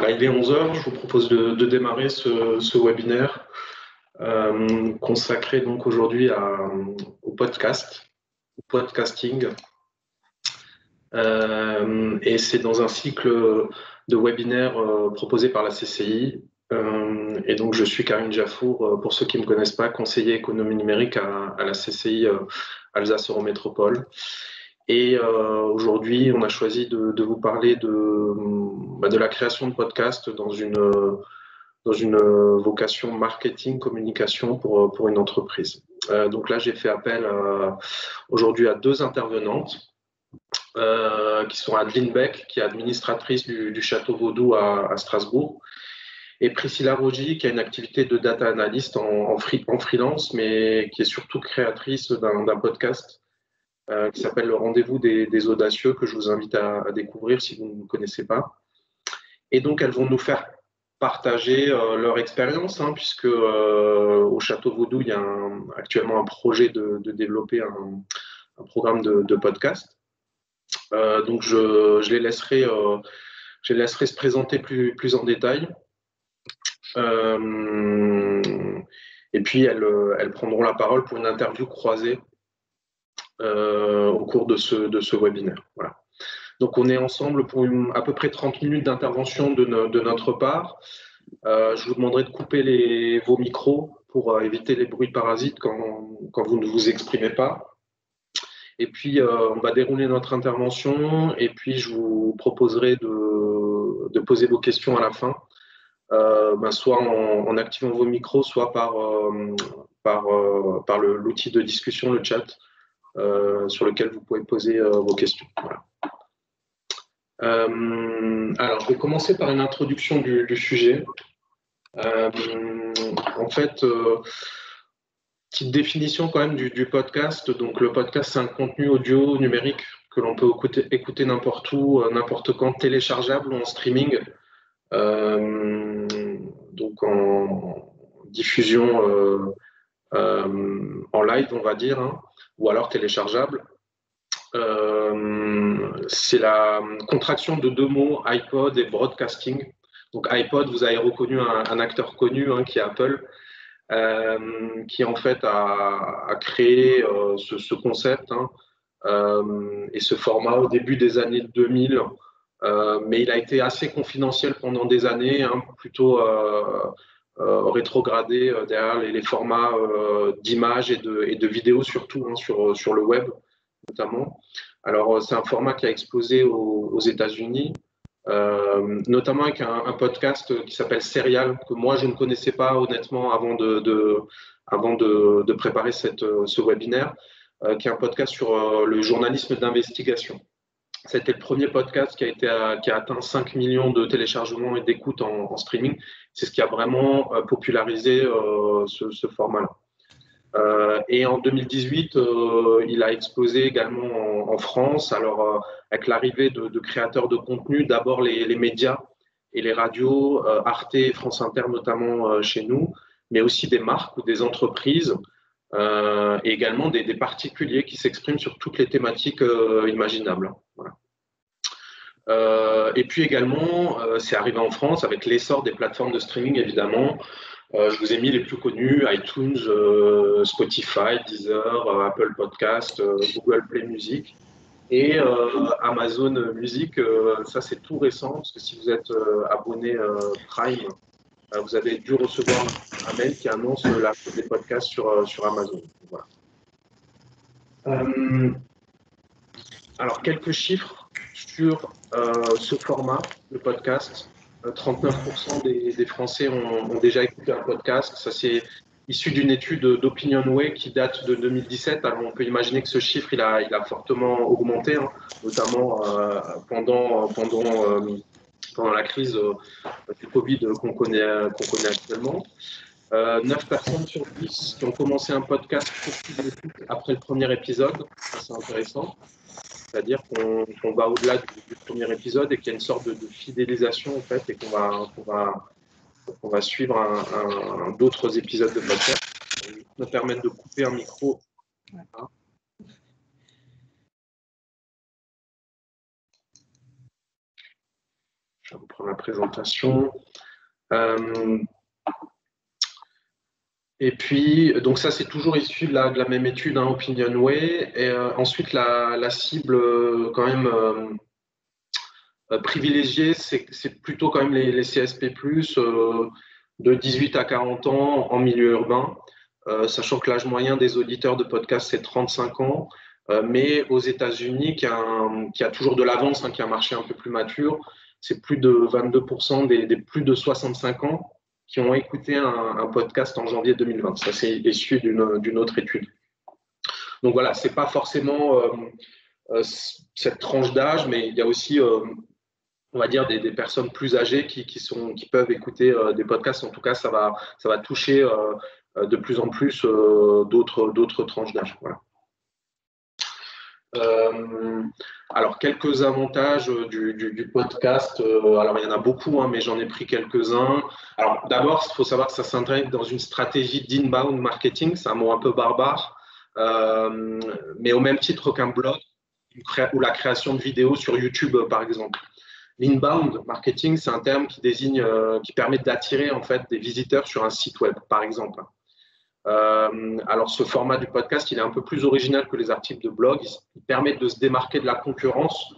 Voilà, il est 11 heures. Je vous propose de démarrer ce webinaire consacré donc aujourd'hui au podcast, au podcasting. Et c'est dans un cycle de webinaires proposé par la CCI. Et donc, je suis Karine Jaffour, pour ceux qui ne me connaissent pas, conseiller économie numérique à la CCI Alsace-Eurométropole. Et aujourd'hui, on a choisi de vous parler de la création de podcasts dans une vocation marketing, communication pour une entreprise. Donc là, j'ai fait appel aujourd'hui à deux intervenantes qui sont Adeline Beck, qui est administratrice du Château Vaudou à Strasbourg, et Priscilla Rogy, qui a une activité de data analyst en freelance, mais qui est surtout créatrice d'un podcast qui s'appelle Le Rendez-vous des Audacieux, que je vous invite à découvrir si vous ne connaissez pas. Et donc, elles vont nous faire partager leur expérience, puisque au Château Vaudou, il y a actuellement un projet de développer un programme de podcast. Donc, je les laisserai se présenter plus en détail. Et puis, elles prendront la parole pour une interview croisée au cours de ce webinaire. Voilà. Donc, on est ensemble pour à peu près 30 minutes d'intervention de notre part. Je vous demanderai de couper vos micros pour éviter les bruits parasites quand vous ne vous exprimez pas. Et puis, on va dérouler notre intervention et puis je vous proposerai de poser vos questions à la fin, soit en activant vos micros, soit par l'outil de discussion, le chat, sur lequel vous pouvez poser vos questions. Voilà. Alors, je vais commencer par une introduction du sujet. En fait, petite définition quand même du podcast. Donc, le podcast, c'est un contenu audio numérique que l'on peut écouter n'importe où, n'importe quand, téléchargeable ou en streaming. Donc, en diffusion en live, on va dire, ou alors téléchargeable. C'est la contraction de deux mots, iPod et broadcasting. Donc iPod, vous avez reconnu un acteur connu qui est Apple, qui en fait a créé ce concept et ce format au début des années 2000, mais il a été assez confidentiel pendant des années, plutôt rétrogradé derrière les formats d'images et de vidéos, surtout sur le web notamment. Alors, c'est un format qui a explosé aux États-Unis, notamment avec un podcast qui s'appelle Serial, que moi, je ne connaissais pas honnêtement avant de préparer ce webinaire, qui est un podcast sur le journalisme d'investigation. C'était le premier podcast qui a atteint 5 millions de téléchargements et d'écoutes en streaming. C'est ce qui a vraiment popularisé ce format-là. Et en 2018, il a explosé également en France. Alors, avec l'arrivée de créateurs de contenu, d'abord les médias et les radios, Arte et France Inter notamment chez nous, mais aussi des marques ou des entreprises, et également des particuliers qui s'expriment sur toutes les thématiques imaginables. Voilà. Et puis également, c'est arrivé en France avec l'essor des plateformes de streaming, évidemment. Je vous ai mis les plus connus, iTunes, Spotify, Deezer, Apple Podcast, Google Play Music et Amazon Music. Ça, c'est tout récent, parce que si vous êtes abonné Prime, vous avez dû recevoir un mail qui annonce l'arrivée des podcasts sur Amazon. Voilà. Alors, quelques chiffres sur ce format, le podcast. 39% des Français ont déjà écouté un podcast. Ça, c'est issu d'une étude d'OpinionWay qui date de 2017. Alors, on peut imaginer que ce chiffre, il a fortement augmenté, notamment pendant la crise du Covid qu'on connaît actuellement. 9 personnes sur 10 qui ont commencé un podcast après le premier épisode. Ça, c'est intéressant. C'est-à-dire qu'on va au-delà du premier épisode et qu'il y a une sorte de fidélisation en fait, et qu'on va suivre d'autres épisodes de podcast. Je vais me permettre de couper un micro. Voilà. Je reprends la présentation. Et puis, donc ça, c'est toujours issu de la même étude, hein, OpinionWay. Et ensuite, la cible quand même privilégiée, c'est plutôt quand même les CSP+, de 18 à 40 ans en milieu urbain, sachant que l'âge moyen des auditeurs de podcast, c'est 35 ans. Mais aux États-Unis, qui a toujours de l'avance, hein, qui a un marché un peu plus mature, c'est plus de 22% des plus de 65 ans qui ont écouté un podcast en janvier 2020. Ça, c'est issu d'une autre étude. Donc voilà, c'est pas forcément cette tranche d'âge, mais il y a aussi, on va dire, des personnes plus âgées qui peuvent écouter des podcasts. En tout cas, ça va toucher de plus en plus d'autres tranches d'âge. Voilà. Alors, quelques avantages du podcast. Alors, il y en a beaucoup, hein, mais j'en ai pris quelques-uns. Alors, d'abord, il faut savoir que ça s'intègre dans une stratégie d'inbound marketing. C'est un mot un peu barbare, mais au même titre qu'un blog ou la création de vidéos sur YouTube, par exemple. L'inbound marketing, c'est un terme qui désigne, qui permet d'attirer en fait des visiteurs sur un site web, par exemple. Alors, ce format du podcast, il est un peu plus original que les articles de blog. Il permet de se démarquer de la concurrence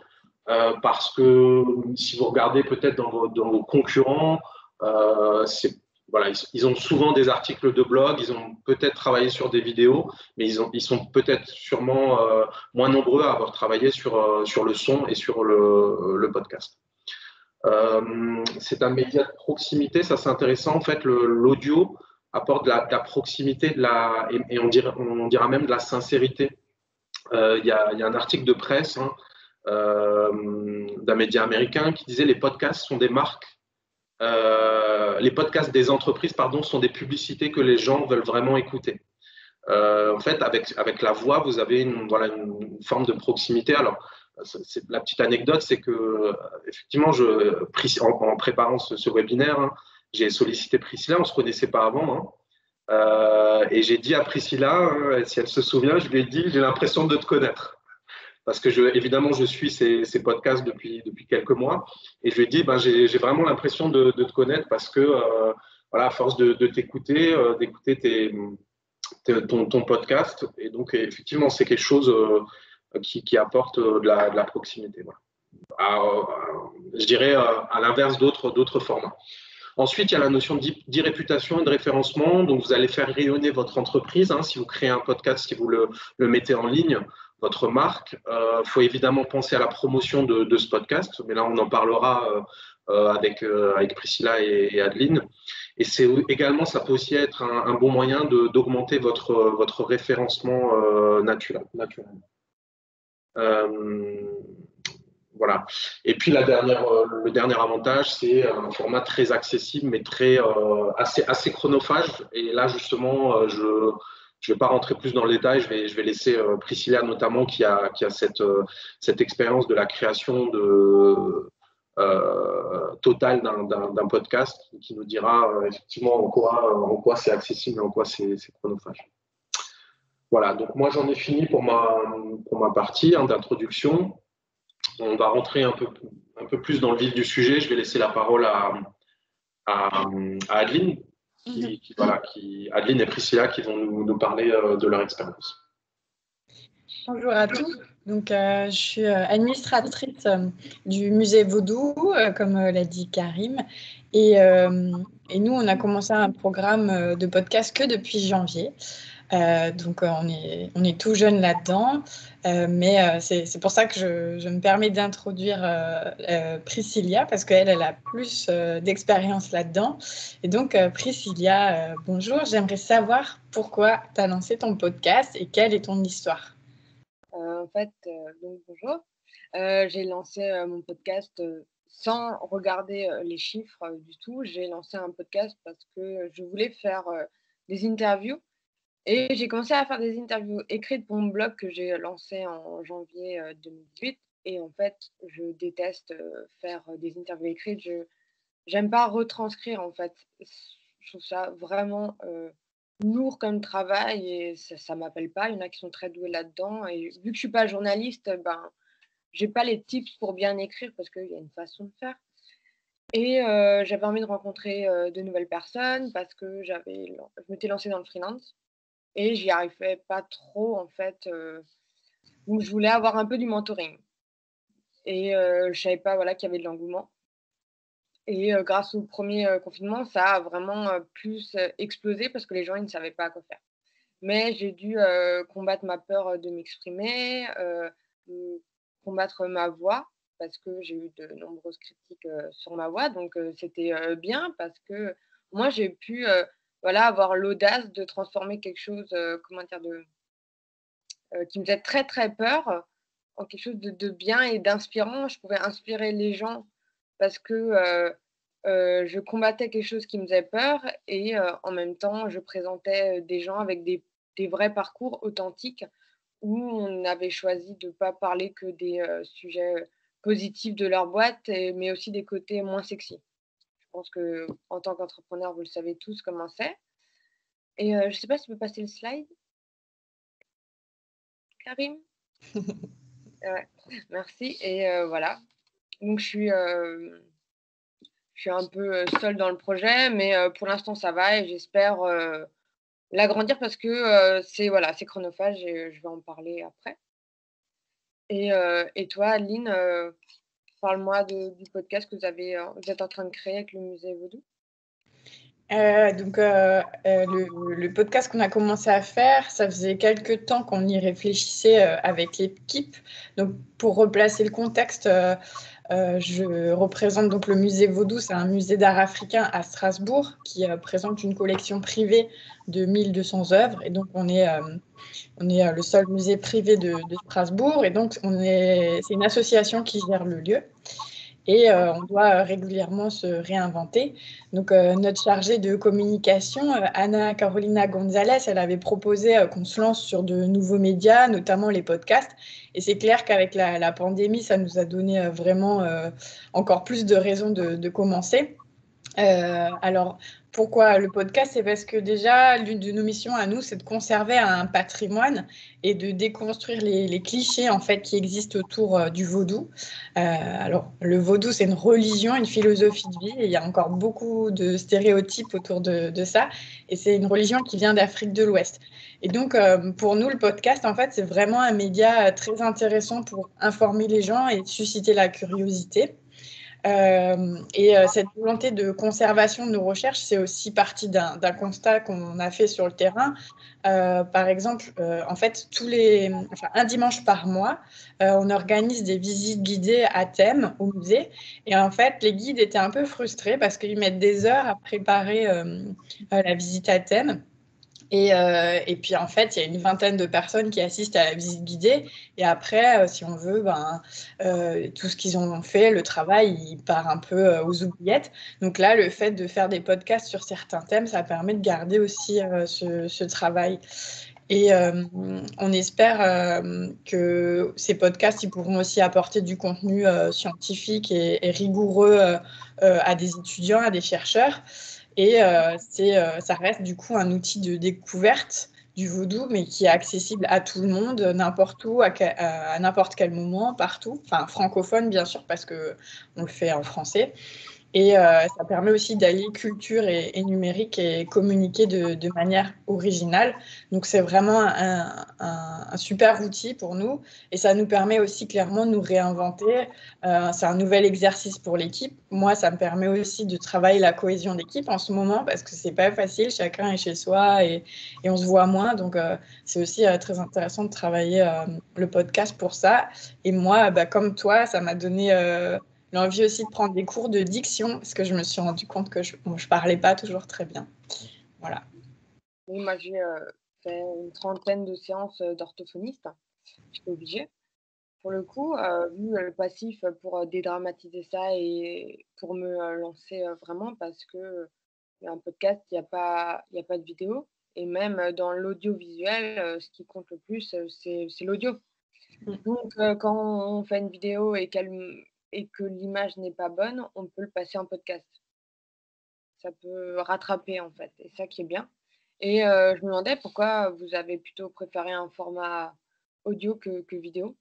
parce que si vous regardez peut-être dans vos concurrents, voilà, ils ont souvent des articles de blog, ils ont peut-être travaillé sur des vidéos, mais ils sont peut-être sûrement moins nombreux à avoir travaillé sur le son et sur le podcast. C'est un média de proximité, ça c'est intéressant. En fait, l'audio apporte de la proximité et on dira même de la sincérité. Il y a un article de presse, hein, d'un média américain qui disait les podcasts sont des marques. Les podcasts des entreprises, pardon, sont des publicités que les gens veulent vraiment écouter. En fait, avec la voix, vous avez une forme de proximité. Alors, la petite anecdote, c'est que effectivement, en préparant ce webinaire, hein, j'ai sollicité Priscilla, on ne se connaissait pas avant, hein, et j'ai dit à Priscilla, hein, si elle se souvient, je lui ai dit, j'ai l'impression de te connaître. Parce que évidemment, je suis ces podcasts depuis quelques mois, et je lui ai dit, ben, j'ai vraiment l'impression de te connaître parce que, voilà, à force de t'écouter, d'écouter ton podcast. Et donc, effectivement, c'est quelque chose qui apporte de la proximité. Voilà. Je dirais à l'inverse d'autres formats. Ensuite, il y a la notion d'e-réputation et de référencement. Donc, vous allez faire rayonner votre entreprise. Hein, si vous créez un podcast, si vous le mettez en ligne, votre marque. Il faut évidemment penser à la promotion de ce podcast. Mais là, on en parlera avec Priscilla et Adeline. Et également, ça peut aussi être un bon moyen d'augmenter votre référencement naturel. Voilà. Et puis le dernier avantage, c'est un format très accessible, mais assez chronophage. Et là, justement, je ne vais pas rentrer plus dans le détail. Je vais laisser Priscilla, notamment, qui a cette expérience de la création totale d'un podcast, qui nous dira effectivement en quoi c'est accessible et en quoi c'est chronophage. Voilà, donc moi j'en ai fini pour ma partie, hein, d'introduction. On va rentrer un peu plus dans le vif du sujet. Je vais laisser la parole à Adeline, Adeline et Priscilla qui vont nous parler de leur expérience. Bonjour à tous. Donc, je suis administratrice du musée Vaudou, comme l'a dit Karim. Et nous, on a commencé un programme de podcast que depuis janvier. Donc, on est tout jeune là-dedans. Mais c'est pour ça que je me permets d'introduire Priscilla, parce qu'elle a plus d'expérience là-dedans. Et donc, Priscilla, bonjour. J'aimerais savoir pourquoi tu as lancé ton podcast et quelle est ton histoire. Donc bonjour. J'ai lancé mon podcast sans regarder les chiffres du tout. J'ai lancé un podcast parce que je voulais faire des interviews et j'ai commencé à faire des interviews écrites pour mon blog que j'ai lancé en janvier 2018. Et en fait, je déteste faire des interviews écrites. J'aime pas retranscrire en fait. Je trouve ça vraiment lourd comme travail et ça m'appelle pas. Il y en a qui sont très doués là-dedans. Et vu que je suis pas journaliste, ben, j'ai pas les tips pour bien écrire parce qu'il y a une façon de faire. Et j'avais envie de rencontrer de nouvelles personnes parce que je m'étais lancée dans le freelance et j'y arrivais pas trop en fait. Donc je voulais avoir un peu du mentoring et je savais pas voilà, qu'il y avait de l'engouement. Et grâce au premier confinement, ça a vraiment plus explosé parce que les gens ils ne savaient pas quoi faire. Mais j'ai dû combattre ma peur de m'exprimer, combattre ma voix parce que j'ai eu de nombreuses critiques sur ma voix. Donc c'était bien parce que moi j'ai pu voilà, avoir l'audace de transformer quelque chose, comment dire, qui me faisait très très peur en quelque chose de bien et d'inspirant. Je pouvais inspirer les gens parce que je combattais quelque chose qui me faisait peur et en même temps, je présentais des gens avec des vrais parcours authentiques où on avait choisi de ne pas parler que des sujets positifs de leur boîte, mais aussi des côtés moins sexy. Je pense que en tant qu'entrepreneur, vous le savez tous comment c'est. Et je ne sais pas si tu peux passer le slide, Karim. Ouais, merci. Et voilà. Donc je suis un peu seule dans le projet, mais pour l'instant ça va et j'espère l'agrandir parce que c'est voilà, c'est chronophage et je vais en parler après. Et toi, Aline, parle-moi du podcast que vous êtes en train de créer avec le musée Vaudou. Le podcast qu'on a commencé à faire, ça faisait quelques temps qu'on y réfléchissait avec l'équipe. Donc, pour replacer le contexte, je représente donc le musée Vaudou. C'est un musée d'art africain à Strasbourg qui présente une collection privée de 1200 œuvres. Et donc, on est le seul musée privé de Strasbourg. Et donc, c'est une association qui gère le lieu. Et on doit régulièrement se réinventer. Donc, notre chargée de communication, Ana Carolina Gonzalez, elle avait proposé qu'on se lance sur de nouveaux médias, notamment les podcasts. Et c'est clair qu'avec la pandémie, ça nous a donné vraiment encore plus de raisons de commencer. Alors, pourquoi le podcast? C'est parce que déjà, l'une de nos missions à nous, c'est de conserver un patrimoine et de déconstruire les clichés en fait qui existent autour du vaudou. Alors, le vaudou, c'est une religion, une philosophie de vie, et il y a encore beaucoup de stéréotypes autour de ça. Et c'est une religion qui vient d'Afrique de l'Ouest. Et donc, pour nous, le podcast, en fait, c'est vraiment un média très intéressant pour informer les gens et susciter la curiosité. Cette volonté de conservation de nos recherches, c'est aussi partie d'un constat qu'on a fait sur le terrain. Par exemple, en fait, un dimanche par mois, on organise des visites guidées à thème au musée. Et en fait, les guides étaient un peu frustrés parce qu'ils mettent des heures à préparer la visite à thème. Et puis, en fait, il y a une vingtaine de personnes qui assistent à la visite guidée. Et après, si on veut, tout ce qu'ils ont fait, le travail, il part un peu aux oubliettes. Donc là, le fait de faire des podcasts sur certains thèmes, ça permet de garder aussi ce travail. Et on espère que ces podcasts, ils pourront aussi apporter du contenu scientifique et rigoureux à des étudiants, à des chercheurs. Et ça reste du coup un outil de découverte du vaudou, mais qui est accessible à tout le monde, n'importe où, à n'importe quel moment, partout. Enfin, francophone, bien sûr, parce qu'on le fait en français. Et ça permet aussi d'allier culture et numérique et communiquer de manière originale. Donc, c'est vraiment un super outil pour nous. Et ça nous permet aussi clairement de nous réinventer. C'est un nouvel exercice pour l'équipe. Moi, ça me permet aussi de travailler la cohésion d'équipe en ce moment parce que c'est pas facile. Chacun est chez soi et on se voit moins. Donc, c'est aussi très intéressant de travailler le podcast pour ça. Et moi, comme toi, ça m'a donné l'envie aussi de prendre des cours de diction parce que je me suis rendu compte que je parlais pas toujours très bien. Voilà. Oui, moi j'ai fait une trentaine de séances d'orthophoniste. J'étais obligée. Pour le coup, vu le passif pour dédramatiser ça et pour me lancer vraiment parce que un podcast, il y a pas de vidéo. Et même dans l'audiovisuel, ce qui compte le plus, c'est l'audio. Donc, quand on fait une vidéo et que l'image n'est pas bonne, on peut le passer en podcast. Ça peut rattraper, en fait, et ça qui est bien. Et je me demandais pourquoi vous avez plutôt préféré un format audio que vidéo?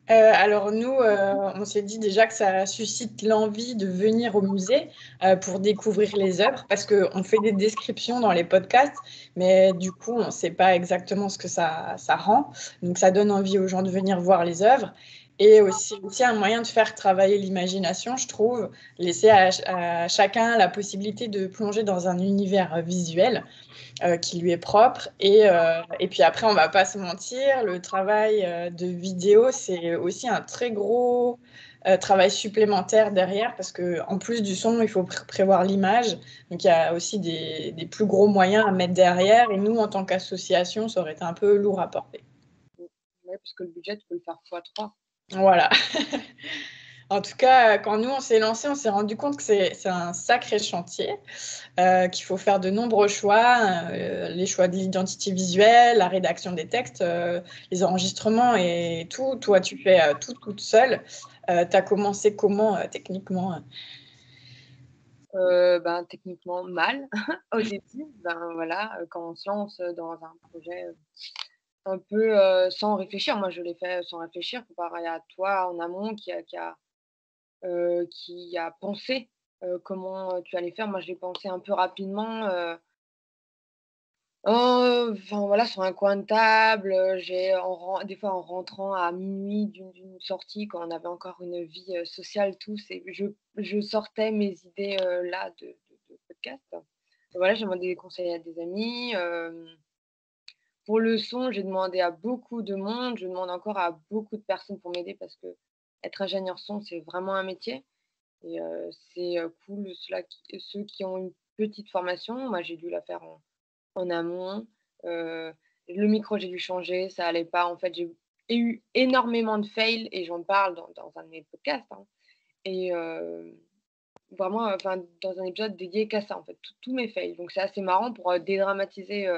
Alors nous, on s'est dit déjà que ça suscite l'envie de venir au musée pour découvrir les œuvres, parce qu'on fait des descriptions dans les podcasts, mais du coup, on ne sait pas exactement ce que ça rend. Donc ça donne envie aux gens de venir voir les œuvres. Et aussi un moyen de faire travailler l'imagination, je trouve, laisser à chacun la possibilité de plonger dans un univers visuel qui lui est propre. Et puis après, on va pas se mentir, le travail de vidéo, c'est aussi un très gros travail supplémentaire derrière, parce qu'en plus du son, il faut prévoir l'image. Donc il y a aussi des plus gros moyens à mettre derrière. Et nous, en tant qu'association, ça aurait été un peu lourd à porter. Oui, parce que le budget, tu peux le faire x3. Voilà. En tout cas, quand nous, on s'est lancé, on s'est rendu compte que c'est un sacré chantier, qu'il faut faire de nombreux choix, les choix de l'identité visuelle, la rédaction des textes, les enregistrements et tout. Toi, tu fais tout toute seule. Tu as commencé comment techniquement? Techniquement mal au début. Voilà, quand on se lance dans un projet un peu sans réfléchir, moi je l'ai fait sans réfléchir, comparé à toi en amont qui a pensé comment tu allais faire. Moi, je l'ai pensé un peu rapidement. Enfin voilà, sur un coin de table, des fois en rentrant à minuit d'une sortie quand on avait encore une vie sociale tous, et je sortais mes idées là de podcast. Et voilà, j'ai demandé des conseils à des amis. Pour le son, j'ai demandé à beaucoup de monde. Je demande encore à beaucoup de personnes pour m'aider, parce que être ingénieur son, c'est vraiment un métier. Et c'est cool ceux qui ont une petite formation. Moi, j'ai dû la faire en amont. Le micro, j'ai dû changer, ça allait pas. En fait, j'ai eu énormément de fails, et j'en parle dans un de mes podcasts, hein. Et vraiment, enfin, dans un épisode dédié qu'à ça, en fait, tous mes fails. Donc c'est assez marrant pour dédramatiser,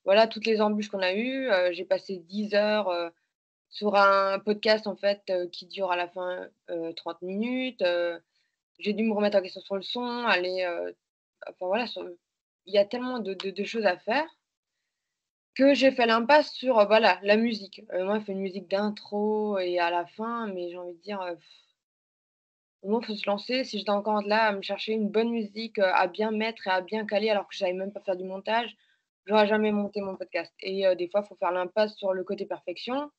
voilà, toutes les embûches qu'on a eues. J'ai passé 10 heures sur un podcast, en fait, qui dure à la fin 30 minutes. J'ai dû me remettre en question sur le son, aller, enfin voilà, il y a tellement de choses à faire que j'ai fait l'impasse sur, voilà, la musique. Moi, je fais une musique d'intro et à la fin, mais j'ai envie de dire, au moins, il faut se lancer. Si j'étais encore là à me chercher une bonne musique, à bien mettre et à bien caler alors que je savais même pas faire du montage, j'aurais jamais monté mon podcast. Et des fois, il faut faire l'impasse sur le côté perfection,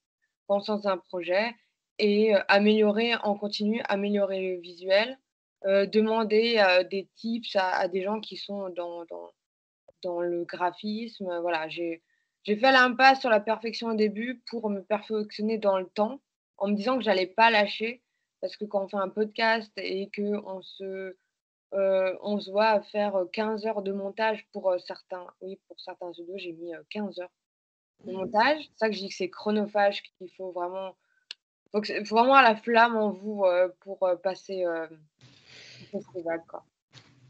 conscience d'un projet, et améliorer en continu, améliorer le visuel, demander des tips à des gens qui sont dans le graphisme. Voilà, j'ai fait l'impasse sur la perfection au début pour me perfectionner dans le temps, en me disant que j'allais pas lâcher, parce que quand on fait un podcast et qu'on se voit à faire 15 heures de montage pour certains, oui, pour certains audios, j'ai mis 15 heures de montage. C'est ça que je dis que c'est chronophage, qu'il faut vraiment la flamme en vous pour passer au festival, quoi.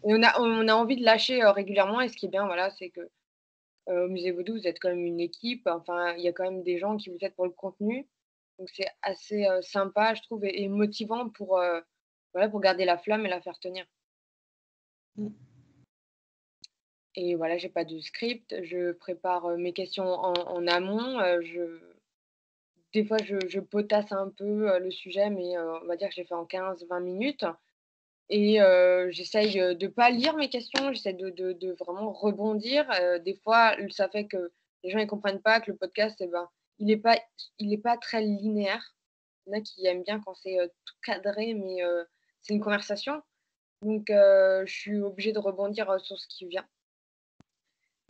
Et on a envie de lâcher régulièrement. Et ce qui est bien, voilà, c'est que au Musée Vaudou, vous êtes quand même une équipe. Enfin, il y a quand même des gens qui vous aident pour le contenu. Donc c'est assez sympa, je trouve, et motivant pour, voilà, pour garder la flamme et la faire tenir. Mm. Et voilà, j'ai pas de script. Je prépare mes questions en amont. Des fois, je potasse un peu le sujet, mais on va dire que je l'ai fait en 15-20 minutes. Et j'essaye de pas lire mes questions, j'essaie de vraiment rebondir. Des fois, ça fait que les gens ils comprennent pas que le podcast, eh ben, il est pas très linéaire. Il y en a qui aiment bien quand c'est tout cadré, mais c'est une conversation. Donc je suis obligée de rebondir sur ce qui vient.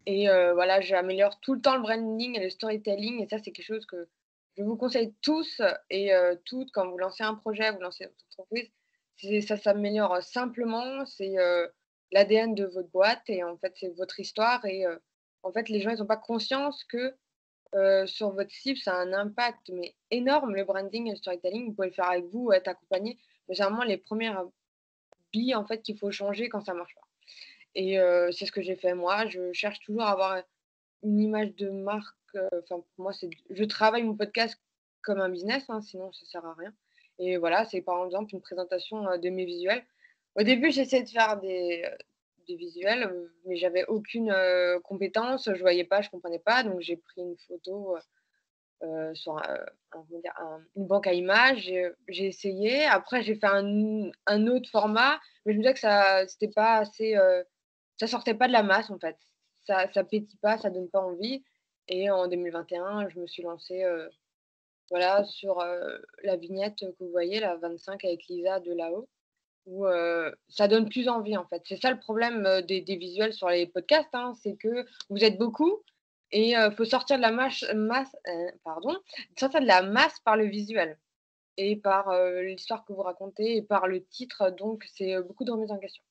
Et voilà, j'améliore tout le temps le branding et le storytelling, et ça, c'est quelque chose que je vous conseille tous et toutes, quand vous lancez un projet, vous lancez votre entreprise. Ça s'améliore simplement, c'est l'ADN de votre boîte, et en fait, c'est votre histoire. Et en fait, les gens, ils ont pas conscience que sur votre cible, ça a un impact mais énorme, le branding et le storytelling. Vous pouvez le faire avec vous, être accompagné, mais c'est vraiment les premières billes, en fait, qu'il faut changer quand ça marche pas. Et c'est ce que j'ai fait moi. Je cherche toujours à avoir une image de marque. Enfin, pour moi, je travaille mon podcast comme un business, hein, sinon ça sert à rien. Et voilà, c'est par exemple une présentation de mes visuels. Au début, j'essayais de faire des visuels, mais j'avais aucune compétence. Je voyais pas, je comprenais pas. Donc j'ai pris une photo sur comment dire, une banque à images. J'ai essayé. Après, j'ai fait un autre format, mais je me disais que c'était pas assez, ça sortait pas de la masse en fait. Ça pétille pas, ça donne pas envie. Et en 2021, je me suis lancée voilà, sur la vignette que vous voyez, la 25 avec Lisa de là-haut, où ça donne plus envie en fait. C'est ça le problème des visuels sur les podcasts, hein, c'est que vous êtes beaucoup et il faut sortir de la sortir de la masse par le visuel et par l'histoire que vous racontez et par le titre. Donc c'est beaucoup de remise en question.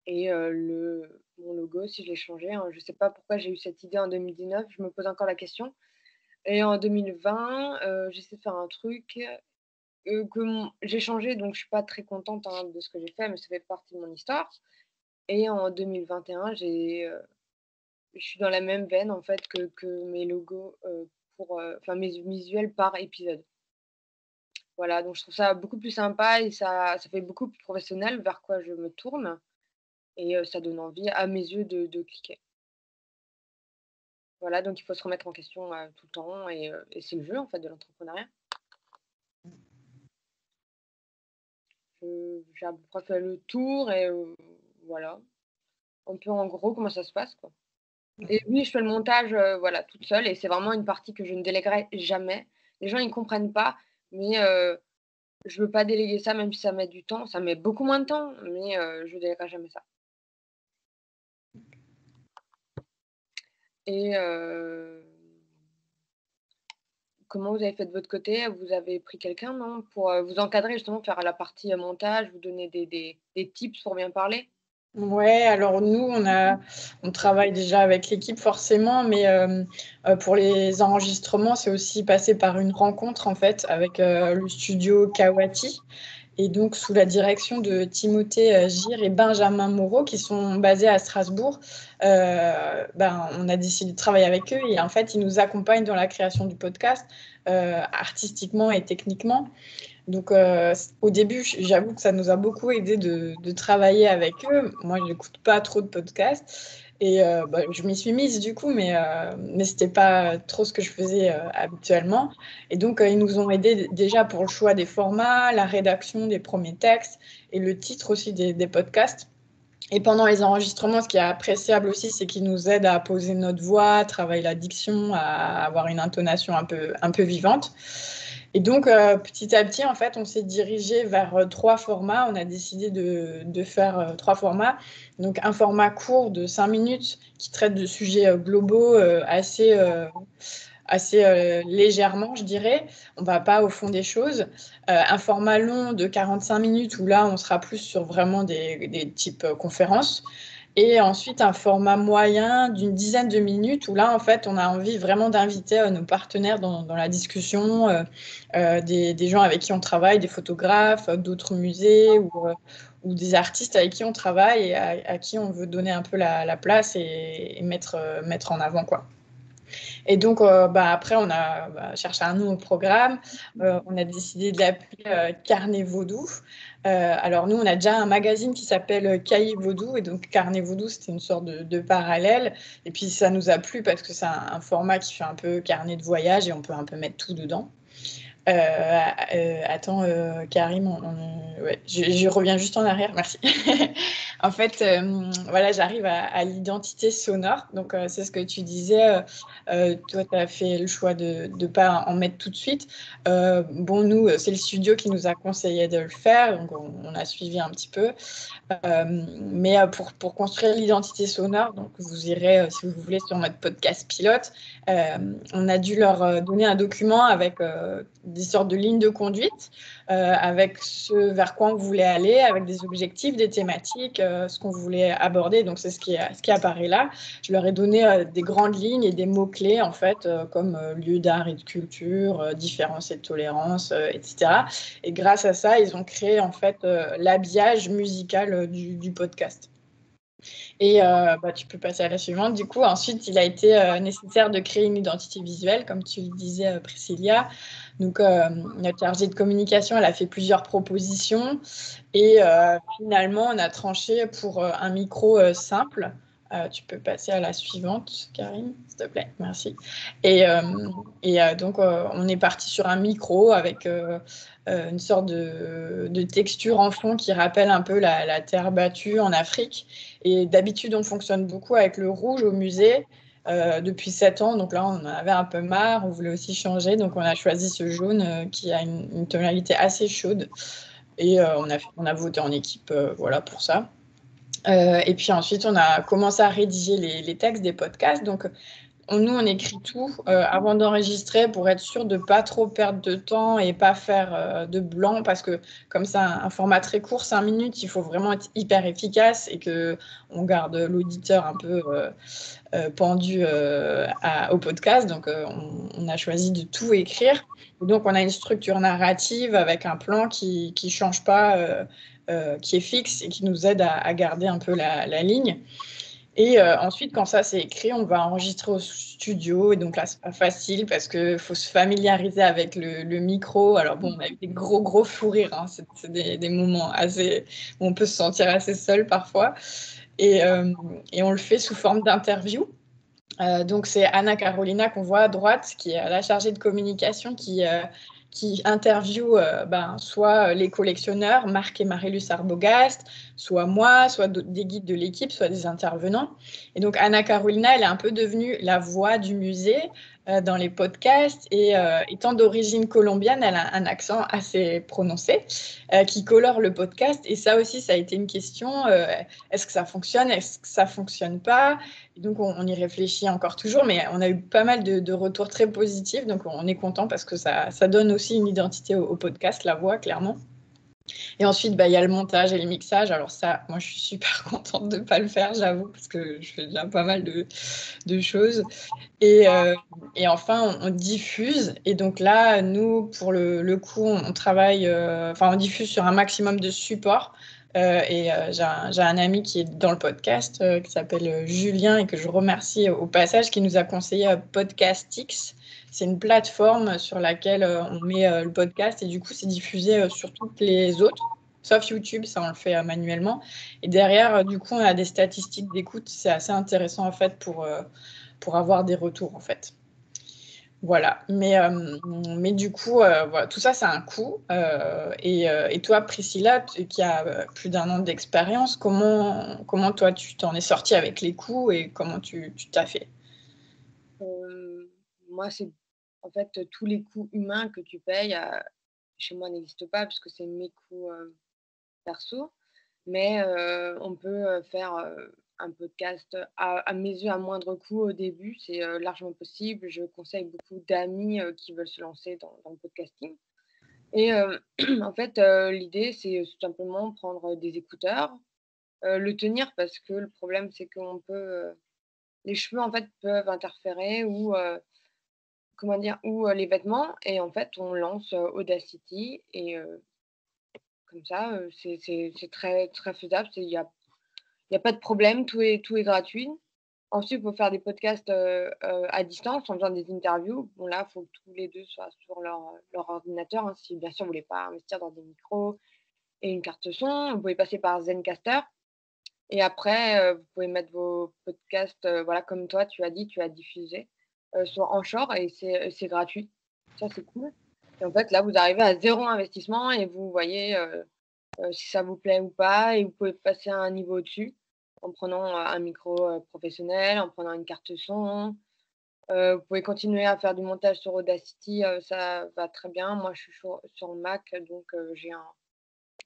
Et mon logo, si je l'ai changé, hein, je ne sais pas pourquoi j'ai eu cette idée en 2019, je me pose encore la question. Et en 2020, j'essaie de faire un truc j'ai changé, donc je suis pas très contente hein, de ce que j'ai fait, mais ça fait partie de mon histoire. Et en 2021, je suis dans la même veine en fait que mes logos enfin mes visuels par épisode. Voilà, donc je trouve ça beaucoup plus sympa et ça fait beaucoup plus professionnel vers quoi je me tourne et ça donne envie à mes yeux de cliquer. Voilà, donc il faut se remettre en question tout le temps et c'est le jeu en fait de l'entrepreneuriat. J'ai à peu près fait le tour et voilà, un peu en gros comment ça se passe quoi. Et oui, je fais le montage, voilà, toute seule et c'est vraiment une partie que je ne déléguerai jamais. Les gens ils comprennent pas, mais je veux pas déléguer ça même si ça met du temps. Ça met beaucoup moins de temps, mais je déléguerai jamais ça. Et comment vous avez fait de votre côté? Vous avez pris quelqu'un, non? Pour vous encadrer justement, faire la partie montage, vous donner des tips pour bien parler? Ouais, alors nous, on travaille déjà avec l'équipe forcément, mais pour les enregistrements, c'est aussi passé par une rencontre en fait avec le studio Kawati. Et donc, sous la direction de Timothée Gire et Benjamin Moreau, qui sont basés à Strasbourg, on a décidé de travailler avec eux. Et en fait, ils nous accompagnent dans la création du podcast, artistiquement et techniquement. Donc, au début, j'avoue que ça nous a beaucoup aidé de travailler avec eux. Moi, je n'écoute pas trop de podcasts. Et je m'y suis mise du coup, mais ce n'était pas trop ce que je faisais habituellement. Et donc, ils nous ont aidés déjà pour le choix des formats, la rédaction des premiers textes et le titre aussi des podcasts. Et pendant les enregistrements, ce qui est appréciable aussi, c'est qu'ils nous aident à poser notre voix, à travailler la diction, à avoir une intonation un peu vivante. Et donc, petit à petit, en fait, on s'est dirigé vers 3 formats. On a décidé de faire 3 formats. Donc, un format court de 5 minutes qui traite de sujets globaux assez légèrement, je dirais. On ne va pas au fond des choses. Un format long de 45 minutes où là, on sera plus sur vraiment des types conférences. Et ensuite, un format moyen d'une dizaine de minutes où là, en fait, on a envie vraiment d'inviter nos partenaires dans la discussion, des gens avec qui on travaille, des photographes, d'autres musées ou des artistes avec qui on travaille et à qui on veut donner un peu la place et mettre en avant, quoi. Et donc, après, on a cherché un nouveau programme. On a décidé de l'appeler Carnet Vaudou. Alors, nous, on a déjà un magazine qui s'appelle Cahier Vaudou. Et donc, Carnet Vaudou, c'était une sorte de parallèle. Et puis, ça nous a plu parce que c'est un format qui fait un peu carnet de voyage et on peut un peu mettre tout dedans. Attends, Karim, ouais, je reviens juste en arrière, merci. En fait, voilà, j'arrive à l'identité sonore. Donc, c'est ce que tu disais. Toi, tu as fait le choix de ne pas en mettre tout de suite. Nous, c'est le studio qui nous a conseillé de le faire. Donc, on a suivi un petit peu. Mais pour construire l'identité sonore, donc vous irez, si vous voulez, sur notre podcast pilote, on a dû leur donner un document avec des sortes de lignes de conduite, avec ce vers quoi on voulait aller, avec des objectifs, des thématiques, ce qu'on voulait aborder. Donc, c'est ce qui apparaît là. Je leur ai donné des grandes lignes et des mots-clés, en fait, comme lieu d'art et de culture, différence et de tolérance, etc. Et grâce à ça, ils ont créé, en fait, l'habillage musical du podcast. Et tu peux passer à la suivante. Du coup, ensuite, il a été nécessaire de créer une identité visuelle, comme tu le disais, Priscilla. Donc, notre chargée de communication, elle a fait plusieurs propositions. Et finalement, on a tranché pour un micro simple, Tu peux passer à la suivante, Karine, s'il te plaît. Merci. Donc, on est parti sur un micro avec une sorte de texture en fond qui rappelle un peu la terre battue en Afrique. Et d'habitude, on fonctionne beaucoup avec le rouge au musée depuis 7 ans. Donc là, on en avait un peu marre. On voulait aussi changer. Donc, on a choisi ce jaune qui a une tonalité assez chaude. Et on a voté en équipe voilà, pour ça. Et puis ensuite, on a commencé à rédiger les textes des podcasts. Donc, nous, on écrit tout avant d'enregistrer pour être sûr de ne pas trop perdre de temps et pas faire de blanc parce que comme c'est un format très court, 5 minutes, il faut vraiment être hyper efficace et qu'on garde l'auditeur un peu pendu au podcast. Donc, on a choisi de tout écrire. Et donc, on a une structure narrative avec un plan qui ne change pas, qui est fixe et qui nous aide à garder un peu la ligne. Et ensuite, quand ça c'est écrit, on va enregistrer au studio. Et donc là, c'est pas facile parce qu'il faut se familiariser avec le micro. Alors bon, on a eu des gros fous rires. Hein. C'est des moments assez où on peut se sentir assez seul parfois. Et on le fait sous forme d'interview. Donc c'est Anna Carolina qu'on voit à droite, qui est la chargée de communication, qui interviewe soit les collectionneurs, Marc et Marie-Luce Arbogast, soit moi, soit des guides de l'équipe, soit des intervenants. Et donc Anna Carolina, elle est un peu devenue la voix du musée dans les podcasts. Et étant d'origine colombienne, elle a un accent assez prononcé qui colore le podcast. Et ça aussi, ça a été une question. Est-ce que ça fonctionne? Est-ce que ça ne fonctionne pas? Et donc, on y réfléchit encore toujours, mais on a eu pas mal de retours très positifs. Donc, on est content parce que ça donne aussi une identité au podcast, la voix, clairement. Et ensuite, il y a le montage et le mixage. Alors ça, moi, je suis super contente de ne pas le faire, j'avoue, parce que je fais déjà pas mal de choses. Et enfin, on diffuse. Et donc là, nous, pour le coup, on travaille, on diffuse sur un maximum de supports. J'ai un ami qui est dans le podcast, qui s'appelle Julien, et que je remercie au passage, qui nous a conseillé Podcastix. C'est une plateforme sur laquelle on met le podcast, et du coup, c'est diffusé sur toutes les autres, sauf YouTube, ça on le fait manuellement. Et derrière, du coup, on a des statistiques d'écoute. C'est assez intéressant, en fait, pour avoir des retours, en fait. Voilà, mais du coup, voilà, tout ça, c'est un coût. Et toi, Priscilla, qui a plus d'1 an d'expérience, comment toi, tu t'en es sortie avec les coûts et comment tu t'as fait? Moi, c'est en fait tous les coûts humains que tu payes, chez moi n'existent pas puisque c'est mes coûts perso. Mais on peut faire un podcast à mes yeux à moindre coût au début, c'est largement possible. Je conseille beaucoup d'amis qui veulent se lancer dans le podcasting. Et en fait, l'idée, c'est tout simplement prendre des écouteurs, le tenir parce que le problème, c'est qu'on peut, les cheveux, en fait, peuvent interférer ou comment dire? Ou les vêtements et en fait, on lance Audacity et comme ça, c'est très très faisable. Il y a pas de problème, tout est gratuit. Ensuite, il faut faire des podcasts, à distance en faisant des interviews. Bon là, il faut que tous les 2 soient sur leur ordinateur, hein, si bien sûr vous voulez pas investir dans des micros et une carte son. Vous pouvez passer par Zencastr et après, vous pouvez mettre vos podcasts, voilà comme toi tu as dit, tu as diffusé, sur Anchor et c'est gratuit. Ça, c'est cool et en fait, là, vous arrivez à 0 investissement et vous voyez, si ça vous plaît ou pas et vous pouvez passer à un niveau au-dessus en prenant, un micro, professionnel, en prenant une carte son. Vous pouvez continuer à faire du montage sur Audacity, ça va très bien. Moi, je suis sur Mac, donc j'ai un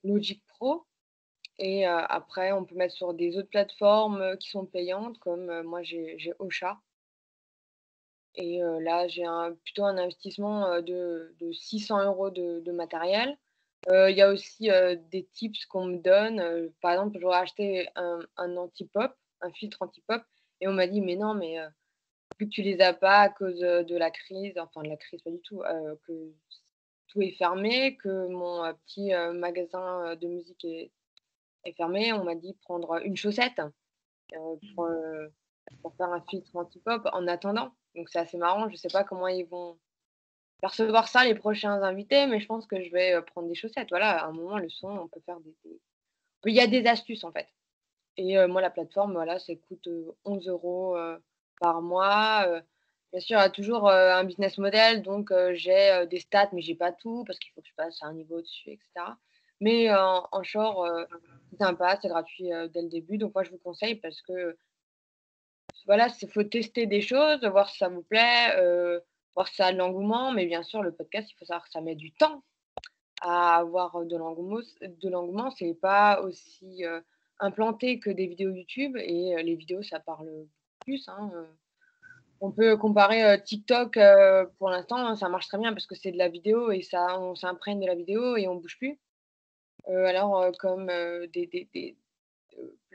Logic Pro et après on peut mettre sur des autres plateformes, qui sont payantes comme, moi j'ai Ocha et là j'ai plutôt un investissement, de 600 € de matériel. Il y a aussi, des tips qu'on me donne, par exemple, j'aurais acheté un anti-pop, un filtre anti-pop et on m'a dit: «Mais non, mais vu que tu les as pas à cause, de la crise», enfin de la crise pas du tout, que tout est fermé, que mon, petit, magasin, de musique est fermé, on m'a dit: «Prendre une chaussette, pour, pour faire un filtre anti-pop en attendant». Donc c'est assez marrant, je sais pas comment ils vont percevoir ça les prochains invités, mais je pense que je vais, prendre des chaussettes. Voilà, à un moment, le son, on peut faire il y a des astuces, en fait. Et moi, la plateforme, voilà, ça coûte 11 € par mois. Bien sûr, il y a toujours un business model, donc j'ai des stats, mais j'ai pas tout parce qu'il faut que je passe à un niveau au-dessus, etc. Mais en short, c'est sympa, c'est gratuit dès le début. Donc moi, je vous conseille parce que voilà, il faut tester des choses, voir si ça vous plaît, voir si ça a de l'engouement. Mais bien sûr, le podcast, il faut savoir que ça met du temps à avoir de l'engouement. C'est pas aussi implanté que des vidéos YouTube et les vidéos, ça parle plus, hein. On peut comparer TikTok, pour l'instant, hein, ça marche très bien parce que c'est de la vidéo et on s'imprègne de la vidéo et on bouge plus. Alors, comme je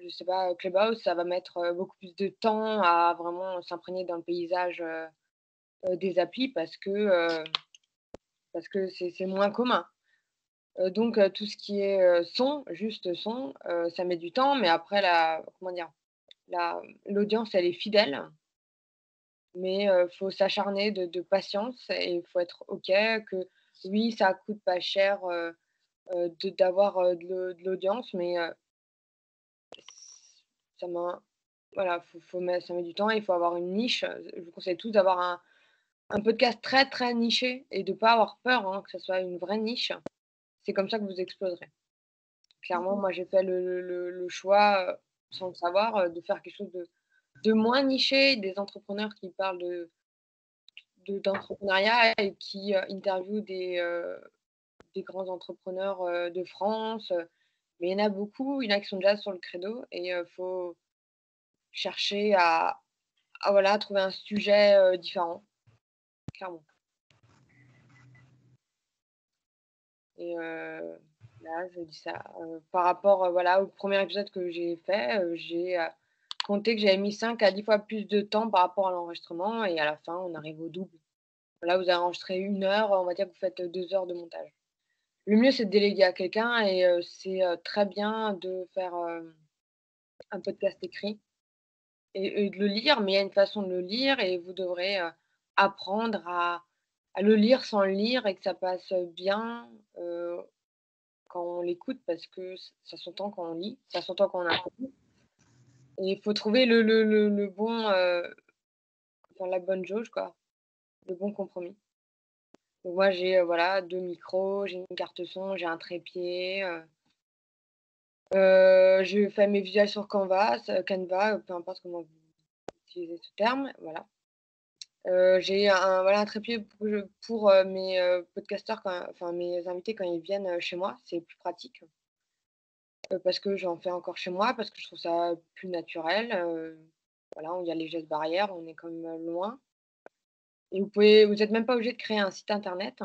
sais pas, Clubhouse, ça va mettre beaucoup plus de temps à vraiment s'imprégner dans le paysage des applis parce que c'est moins commun. Donc tout ce qui est son, juste son, ça met du temps, mais après comment dire? L'audience, elle est fidèle, mais faut s'acharner de patience et il faut être OK que oui, ça coûte pas cher, d'avoir de l'audience, mais ça m'a voilà, ça met du temps et il faut avoir une niche. Je vous conseille tous d'avoir un podcast très, très niché et de pas avoir peur, hein, que ça soit une vraie niche. C'est comme ça que vous exploserez. Clairement, moi, j'ai fait le choix, sans le savoir, de faire quelque chose de moins niché, des entrepreneurs qui parlent d'entrepreneuriat et qui interviewent des grands entrepreneurs de France. Mais il y en a beaucoup, il y en a qui sont déjà sur le credo et il faut chercher à voilà, trouver un sujet différent, clairement. Et là, je dis ça par rapport voilà, au premier épisode que j'ai fait, j'ai compté que j'avais mis 5 à 10 fois plus de temps par rapport à l'enregistrement et à la fin, on arrive au double. Là, vous avez enregistré 1 heure, on va dire que vous faites 2 heures de montage. Le mieux, c'est de déléguer à quelqu'un et c'est très bien de faire un podcast écrit et de le lire, mais il y a une façon de le lire et vous devrez apprendre à le lire sans le lire et que ça passe bien quand on l'écoute parce que ça s'entend quand on lit, ça s'entend quand on apprend. Et il faut trouver le bon, enfin la bonne jauge quoi, le bon compromis. Donc moi j'ai, voilà 2 micros, j'ai une carte son, j'ai un trépied, je fais mes visuels sur Canva, peu importe comment vous utilisez ce terme, voilà. J'ai un trépied pour mes podcasteurs mes invités quand ils viennent chez moi, c'est plus pratique. Parce que j'en fais encore chez moi, parce que je trouve ça plus naturel, voilà, il y a les gestes barrières, on est quand même loin et vous êtes même pas obligé de créer un site internet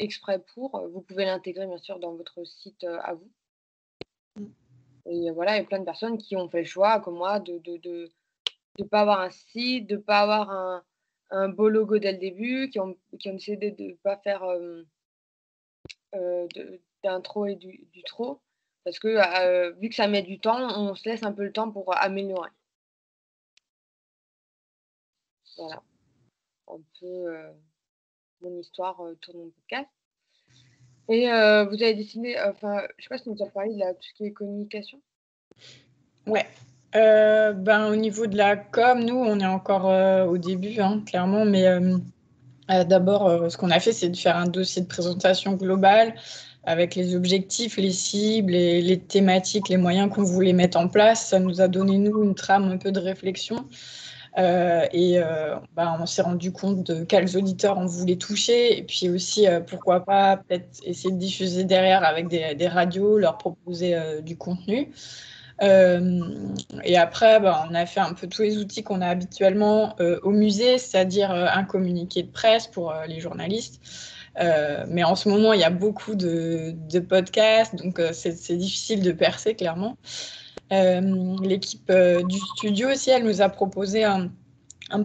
exprès pour, vous pouvez l'intégrer bien sûr dans votre site, à vous et voilà, il y a plein de personnes qui ont fait le choix comme moi de pas avoir un site, de pas avoir un beau logo dès le début, qui ont décidé de pas faire, d'intro et d'outro parce que, vu que ça met du temps, on se laisse un peu le temps pour améliorer. Voilà, un peu, mon histoire, autour de mon podcast et vous avez décidé enfin, je sais pas si on nous a parlé de tout ce qui est communication? Ouais. Au niveau de la com, nous, on est encore au début, hein, clairement, mais d'abord, ce qu'on a fait, c'est de faire un dossier de présentation global avec les objectifs, les cibles, les thématiques, les moyens qu'on voulait mettre en place. Ça nous a donné, nous, une trame un peu de réflexion. On s'est rendu compte de quels auditeurs on voulait toucher et puis aussi, pourquoi pas peut-être essayer de diffuser derrière avec des radios, leur proposer du contenu. Et après, on a fait un peu tous les outils qu'on a habituellement au musée, c'est-à-dire un communiqué de presse pour les journalistes. Mais en ce moment, il y a beaucoup de podcasts, donc c'est difficile de percer, clairement. L'équipe du studio aussi, elle nous a proposé un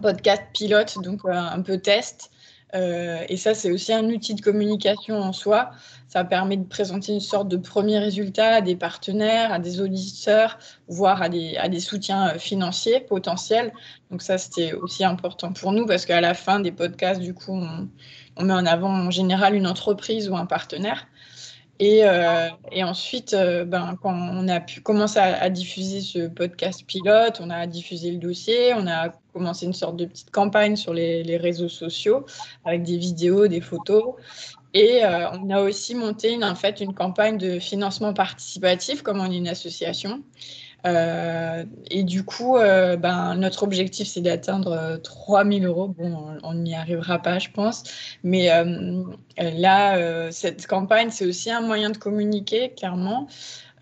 podcast pilote, donc un peu test. Et ça, c'est aussi un outil de communication en soi. Ça permet de présenter une sorte de premier résultat à des partenaires, à des auditeurs, voire à des soutiens financiers potentiels. Donc ça, c'était aussi important pour nous parce qu'à la fin des podcasts, du coup, on met en avant en général une entreprise ou un partenaire. Et ensuite, quand on a pu commencer à diffuser ce podcast pilote, on a diffusé le dossier, on a commencé une sorte de petite campagne sur les réseaux sociaux avec des vidéos, des photos. Et on a aussi monté une campagne de financement participatif, comme on est une association. Et du coup, notre objectif, c'est d'atteindre 3 000 euros. Bon, on n'y arrivera pas, je pense. Mais là, cette campagne, c'est aussi un moyen de communiquer, clairement.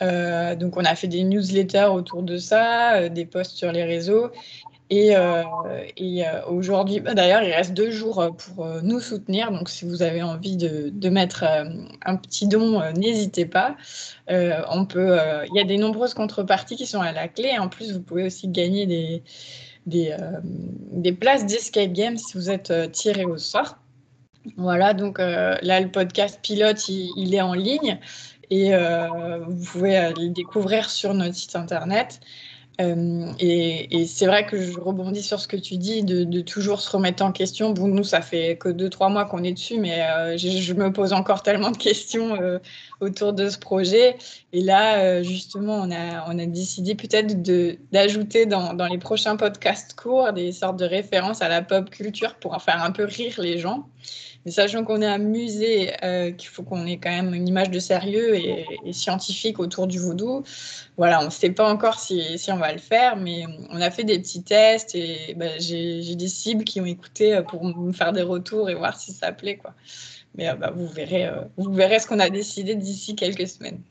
Donc, on a fait des newsletters autour de ça, des posts sur les réseaux. Et aujourd'hui, d'ailleurs, il reste 2 jours pour nous soutenir. Donc, si vous avez envie de mettre un petit don, n'hésitez pas. Il y a des nombreuses contreparties qui sont à la clé. En plus, vous pouvez aussi gagner des places d'escape game si vous êtes tiré au sort. Voilà, donc là, le podcast pilote, il est en ligne et vous pouvez le découvrir sur notre site internet. Et c'est vrai que je rebondis sur ce que tu dis de toujours se remettre en question. Bon, nous, ça fait que 2-3 mois qu'on est dessus, mais je me pose encore tellement de questions autour de ce projet. Et là, justement, on a décidé peut-être d'ajouter dans les prochains podcasts courts des sortes de références à la pop culture pour en faire un peu rire les gens. Mais sachant qu'on est un musée, qu'il faut qu'on ait quand même une image de sérieux et scientifique autour du vaudou, voilà, on ne sait pas encore si on va le faire, mais on a fait des petits tests et j'ai des cibles qui ont écouté pour me faire des retours et voir si ça plaît, quoi. Mais vous verrez ce qu'on a décidé d'ici quelques semaines.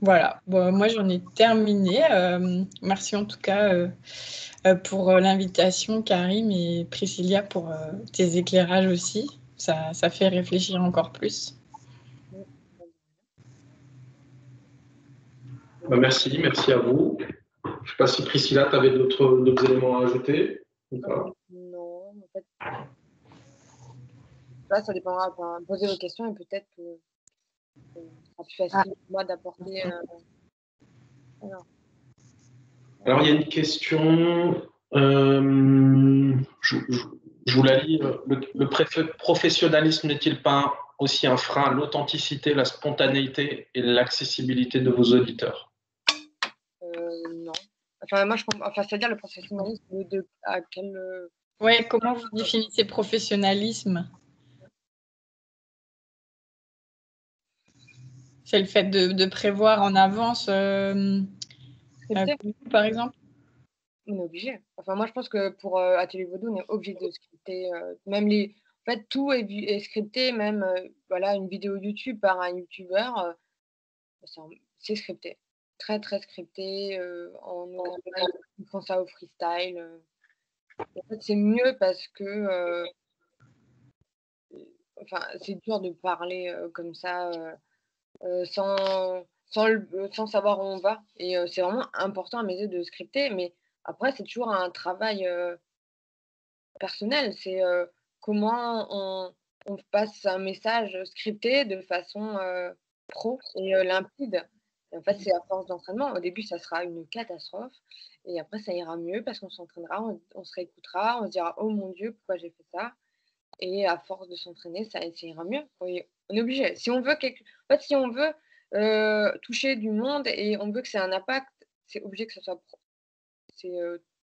Voilà, bon, moi j'en ai terminé. Merci en tout cas pour l'invitation, Karim et Priscilla, pour tes éclairages aussi. Ça fait réfléchir encore plus. Merci à vous. Je ne sais pas si Priscilla, tu avais d'autres éléments à ajouter ou pas. Non, en fait, là, ça dépendra. Poser vos questions et peut-être que ce sera plus facile pour moi d'apporter. Alors, il y a une question, je vous la lis. Le professionnalisme n'est-il pas aussi un frein à l'authenticité, la spontanéité et l'accessibilité de vos auditeurs? Non. Enfin, moi, je comprends. Enfin, c'est-à-dire le professionnalisme à quel. Ouais, comment vous définissez professionnalisme? C'est le fait de prévoir en avance, par exemple? On est obligé. Enfin, moi, je pense que pour Atelier Vaudou, on est obligé de scripter. Même en fait, tout est scripté, même voilà, une vidéo YouTube par un YouTuber, c'est scripté. Très, très scripté. Ils font ça au freestyle. En fait, c'est mieux parce que enfin, c'est dur de parler comme ça sans savoir où on va. Et c'est vraiment important à mes yeux de scripter. Mais après, c'est toujours un travail personnel. C'est comment on passe un message scripté de façon pro et limpide. Et en fait, c'est à force d'entraînement. Au début, ça sera une catastrophe. Et après, ça ira mieux parce qu'on s'entraînera, on se réécoutera, on se dira oh mon Dieu, pourquoi j'ai fait ça? Et à force de s'entraîner, ça ira mieux. Oui, on est obligé. Si on veut en fait, si on veut toucher du monde et on veut que ça ait un impact, c'est obligé que ça soit pro. C'est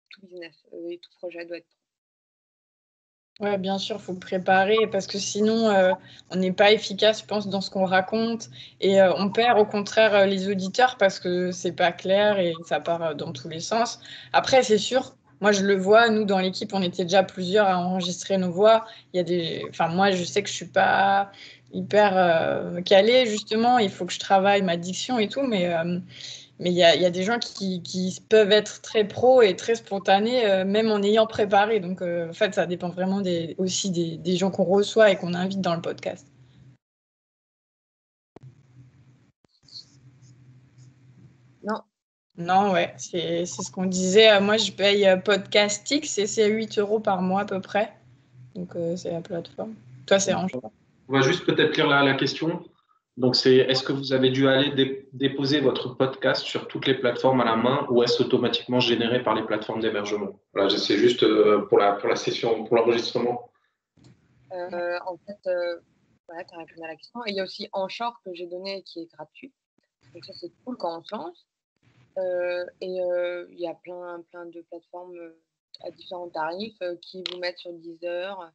tout business et tout projet doit être pro. Ouais, bien sûr, il faut préparer parce que sinon, on n'est pas efficace, je pense, dans ce qu'on raconte et on perd au contraire les auditeurs parce que c'est pas clair et ça part dans tous les sens. Après, c'est sûr, moi je le vois, nous dans l'équipe, on était déjà plusieurs à enregistrer nos voix. Enfin, moi, je sais que je suis pas hyper calée justement. Il faut que je travaille ma diction et tout, mais il y a des gens qui peuvent être très pro et très spontanés, même en ayant préparé. Donc, en fait, ça dépend vraiment aussi des gens qu'on reçoit et qu'on invite dans le podcast. Non, ouais, c'est ce qu'on disait. Moi, je paye Podcastix et c'est 8 € par mois à peu près. Donc, c'est la plateforme. Toi, c'est en choix. On va juste peut-être lire la question. Donc, est-ce que vous avez dû aller déposer votre podcast sur toutes les plateformes à la main ou est-ce automatiquement généré par les plateformes d'hébergement? Voilà, c'est juste pour la session, pour l'enregistrement. En fait, Voilà, tu as répondu à la question. Et il y a aussi Anchor que j'ai donné qui est gratuit. Donc ça, c'est cool quand on se lance. Il y a plein de plateformes à différents tarifs qui vous mettent sur Deezer,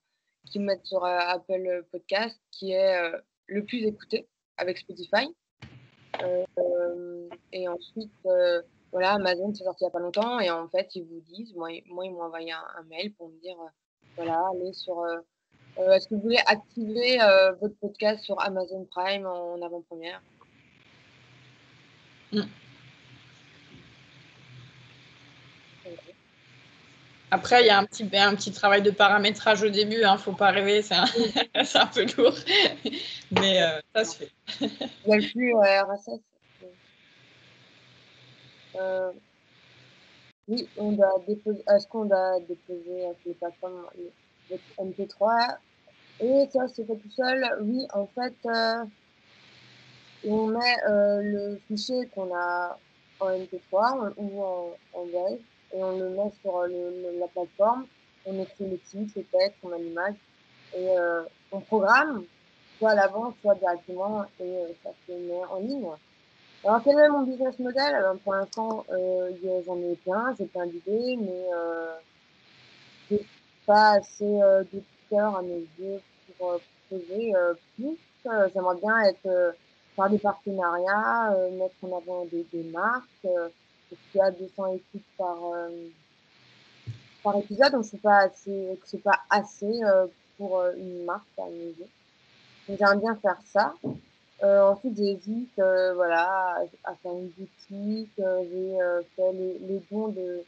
qui vous mettent sur Apple Podcast, qui est le plus écouté avec Spotify. Et ensuite, voilà, Amazon, c'est sorti il n'y a pas longtemps. Et en fait, ils vous disent, moi ils m'ont envoyé un mail pour me dire, voilà, allez sur... est-ce que vous voulez activer votre podcast sur Amazon Prime en avant-première? Après, il y a un petit travail de paramétrage au début, hein, faut pas rêver, c'est un peu lourd, mais ça se fait. Il y a le flux RSS. Oui, on doit déposer. Est-ce qu'on doit déposer sur les plateformes votre MP3? Et ça se fait tout seul. Oui, en fait, on met le fichier qu'on a en MP3 ou en WAV et on le met sur la plateforme. On écrit le titre, le texte, on a l'image et on programme soit à l'avance, soit directement et ça se met en ligne. Alors, quel est mon business model? Pour l'instant, j'en ai plein, j'ai plein d'idées, mais j'ai pas assez d'éditeurs à mes yeux pour proposer plus. J'aimerais bien faire des partenariats, mettre en avant des marques. Parce qu'il y a 200 écoutes par épisode, donc c'est pas assez pour une marque à mes yeux. Donc, j'aimerais bien faire ça. Ensuite, j'hésite voilà, à faire une boutique. J'ai fait les dons de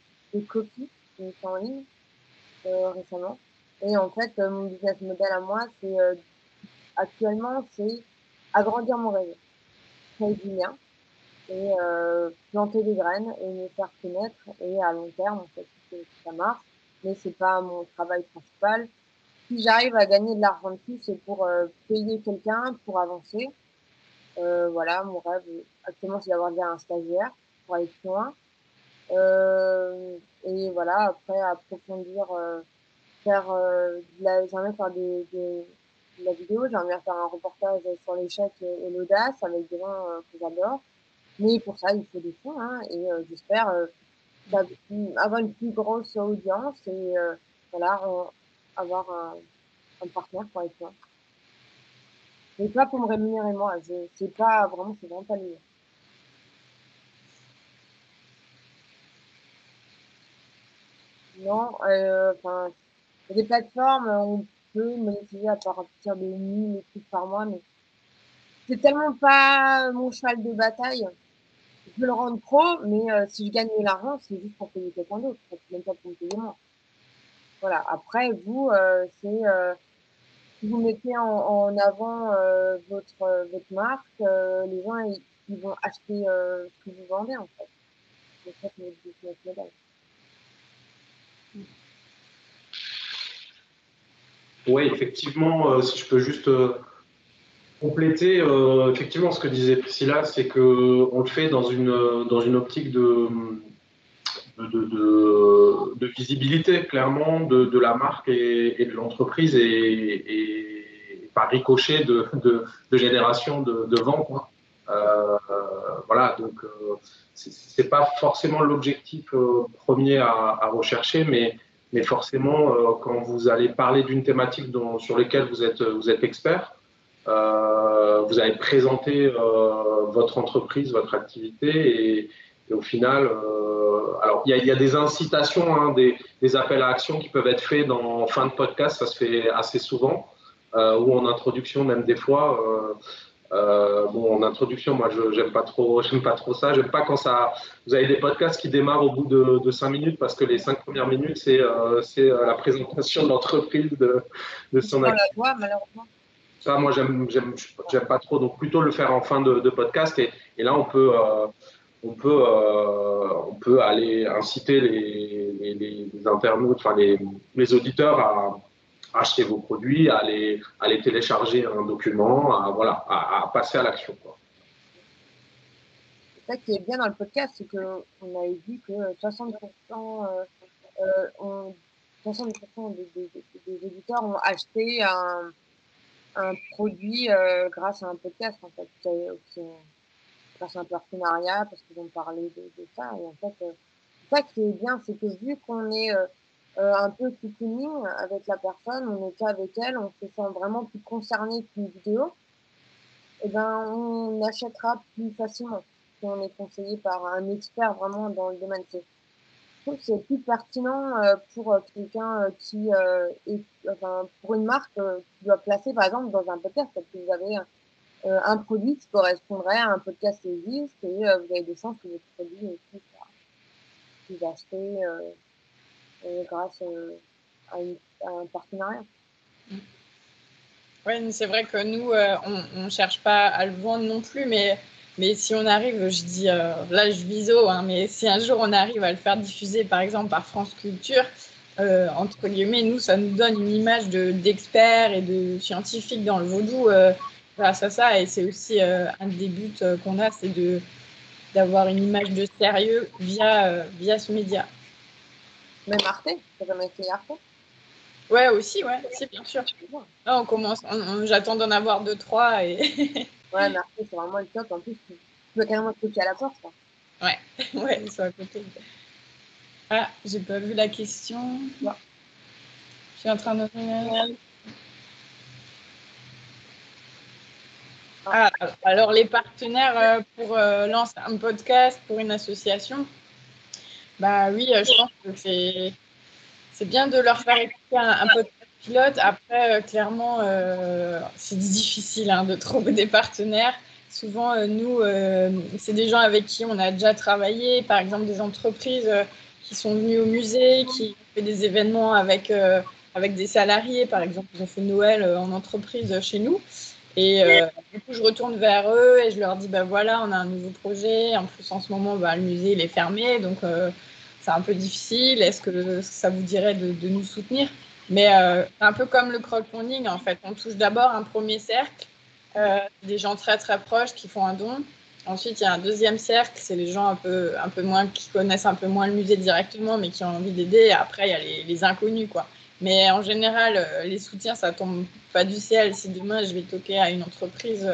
copies qui sont en ligne récemment. Et en fait, mon business model à moi, actuellement, c'est agrandir mon réseau, créer du lien et planter des graines et me faire connaître. Et à long terme, en fait, ça marche, mais c'est pas mon travail principal. Si j'arrive à gagner de l'argent dessus, c'est pour payer quelqu'un pour avancer. Voilà, mon rêve actuellement, c'est d'avoir déjà un stagiaire pour aller plus loin. Et voilà, après, approfondir, j'aimerais faire de la vidéo, j'aimerais faire un reportage sur l'échec et l'audace avec des gens que j'adore. Mais pour ça, il faut des fonds, hein, et j'espère avoir une plus grosse audience et voilà, avoir un partenaire pour être là. Mais pas pour me rémunérer moi, c'est vraiment pas lié. Non, enfin, il y a des plateformes, on peut monétiser à partir de 1000 écoutes par mois, mais c'est tellement pas mon cheval de bataille. Je veux le rendre pro, mais si je gagne de l'argent, c'est juste pour payer quelqu'un d'autre, c'est même pas pour me payer moi. Voilà. Après, vous, si vous mettez en avant votre marque, les gens ils vont acheter ce que vous vendez en fait. Donc ça, c'est votre business model. Oui, effectivement, si je peux juste compléter, effectivement, ce que disait Priscilla, c'est qu'on le fait dans une optique de visibilité, clairement, de la marque et de l'entreprise et par ricochet de génération de ventes. Voilà, donc c'est pas forcément l'objectif premier à rechercher, mais forcément, quand vous allez parler d'une thématique sur laquelle vous êtes expert, vous allez présenter votre entreprise, votre activité et au final, alors il y a des incitations, hein, des appels à action qui peuvent être faits en fin de podcast, ça se fait assez souvent, ou en introduction même des fois. Bon, en introduction, moi, j'aime pas trop ça. J'aime pas quand ça. Vous avez des podcasts qui démarrent au bout de 5 minutes parce que les 5 premières minutes, c'est la présentation de l'entreprise, de son Dans la activité. loi, malheureusement. Ça, moi, j'aime pas trop. Donc, plutôt le faire en fin de podcast. Et là, on peut aller inciter les internautes, enfin les auditeurs à acheter vos produits, à aller télécharger un document, voilà, à passer à l'action, quoi. C'est ça qui est bien dans le podcast, c'est qu'on avait vu que 60%, 70% des auditeurs ont acheté un produit grâce à un podcast, en fait. Grâce à un partenariat, parce qu'ils ont parlé de ça. Et en fait, c'est ça qui est bien, c'est que vu qu'on est un peu cocooning avec la personne, on est qu'avec elle, on se sent vraiment plus concerné qu'une vidéo, et ben on achètera plus facilement si on est conseillé par un expert vraiment dans le domaine. Je trouve que c'est plus pertinent pour quelqu'un enfin, pour une marque qui doit placer par exemple dans un podcast, parce que vous avez un produit qui correspondrait à un podcast qui existe et vous avez des chances que votre produit aussi soit plus acheté grâce à un partenariat. Oui, c'est vrai que nous, on ne cherche pas à le vendre non plus, mais si on arrive, je dis, là je vise haut, hein, mais si un jour on arrive à le faire diffuser par exemple par France Culture, entre guillemets, nous, ça nous donne une image d'experts et de scientifiques dans le vaudou grâce à ça. Et c'est aussi un des buts qu'on a, c'est d'avoir une image de sérieux via ce média. Même Arte, t'as jamais essayé Arte? Ouais, aussi, ouais, si, bien sûr. Là, on commence, j'attends d'en avoir 2-3 et. Ouais, mais Arte, c'est vraiment le top. En plus, tu peux carrément te copier à la porte. Quoi. Ouais, ouais, ils sont à côté. Ah, j'ai pas vu la question. Ouais. Je suis en train de. Ah, alors les partenaires pour lancer un podcast pour une association, bah oui, je pense que c'est bien de leur faire écouter un podcast pilote. Après, clairement, c'est difficile de trouver des partenaires. Souvent, nous, c'est des gens avec qui on a déjà travaillé, par exemple des entreprises qui sont venues au musée, qui ont fait des événements avec des salariés, par exemple, ils ont fait Noël en entreprise chez nous. Et du coup, je retourne vers eux et je leur dis, bah voilà, on a un nouveau projet. En plus, en ce moment, le musée, il est fermé, donc c'est un peu difficile. Est-ce que ça vous dirait de nous soutenir? Mais un peu comme le crowdfunding, en fait, on touche d'abord un premier cercle, des gens très très proches qui font un don. Ensuite, il y a un deuxième cercle, c'est les gens un peu moins qui connaissent un peu moins le musée directement, mais qui ont envie d'aider. Et après, il y a les inconnus, quoi. Mais en général, les soutiens, ça tombe pas du ciel. Si demain je vais toquer à une entreprise,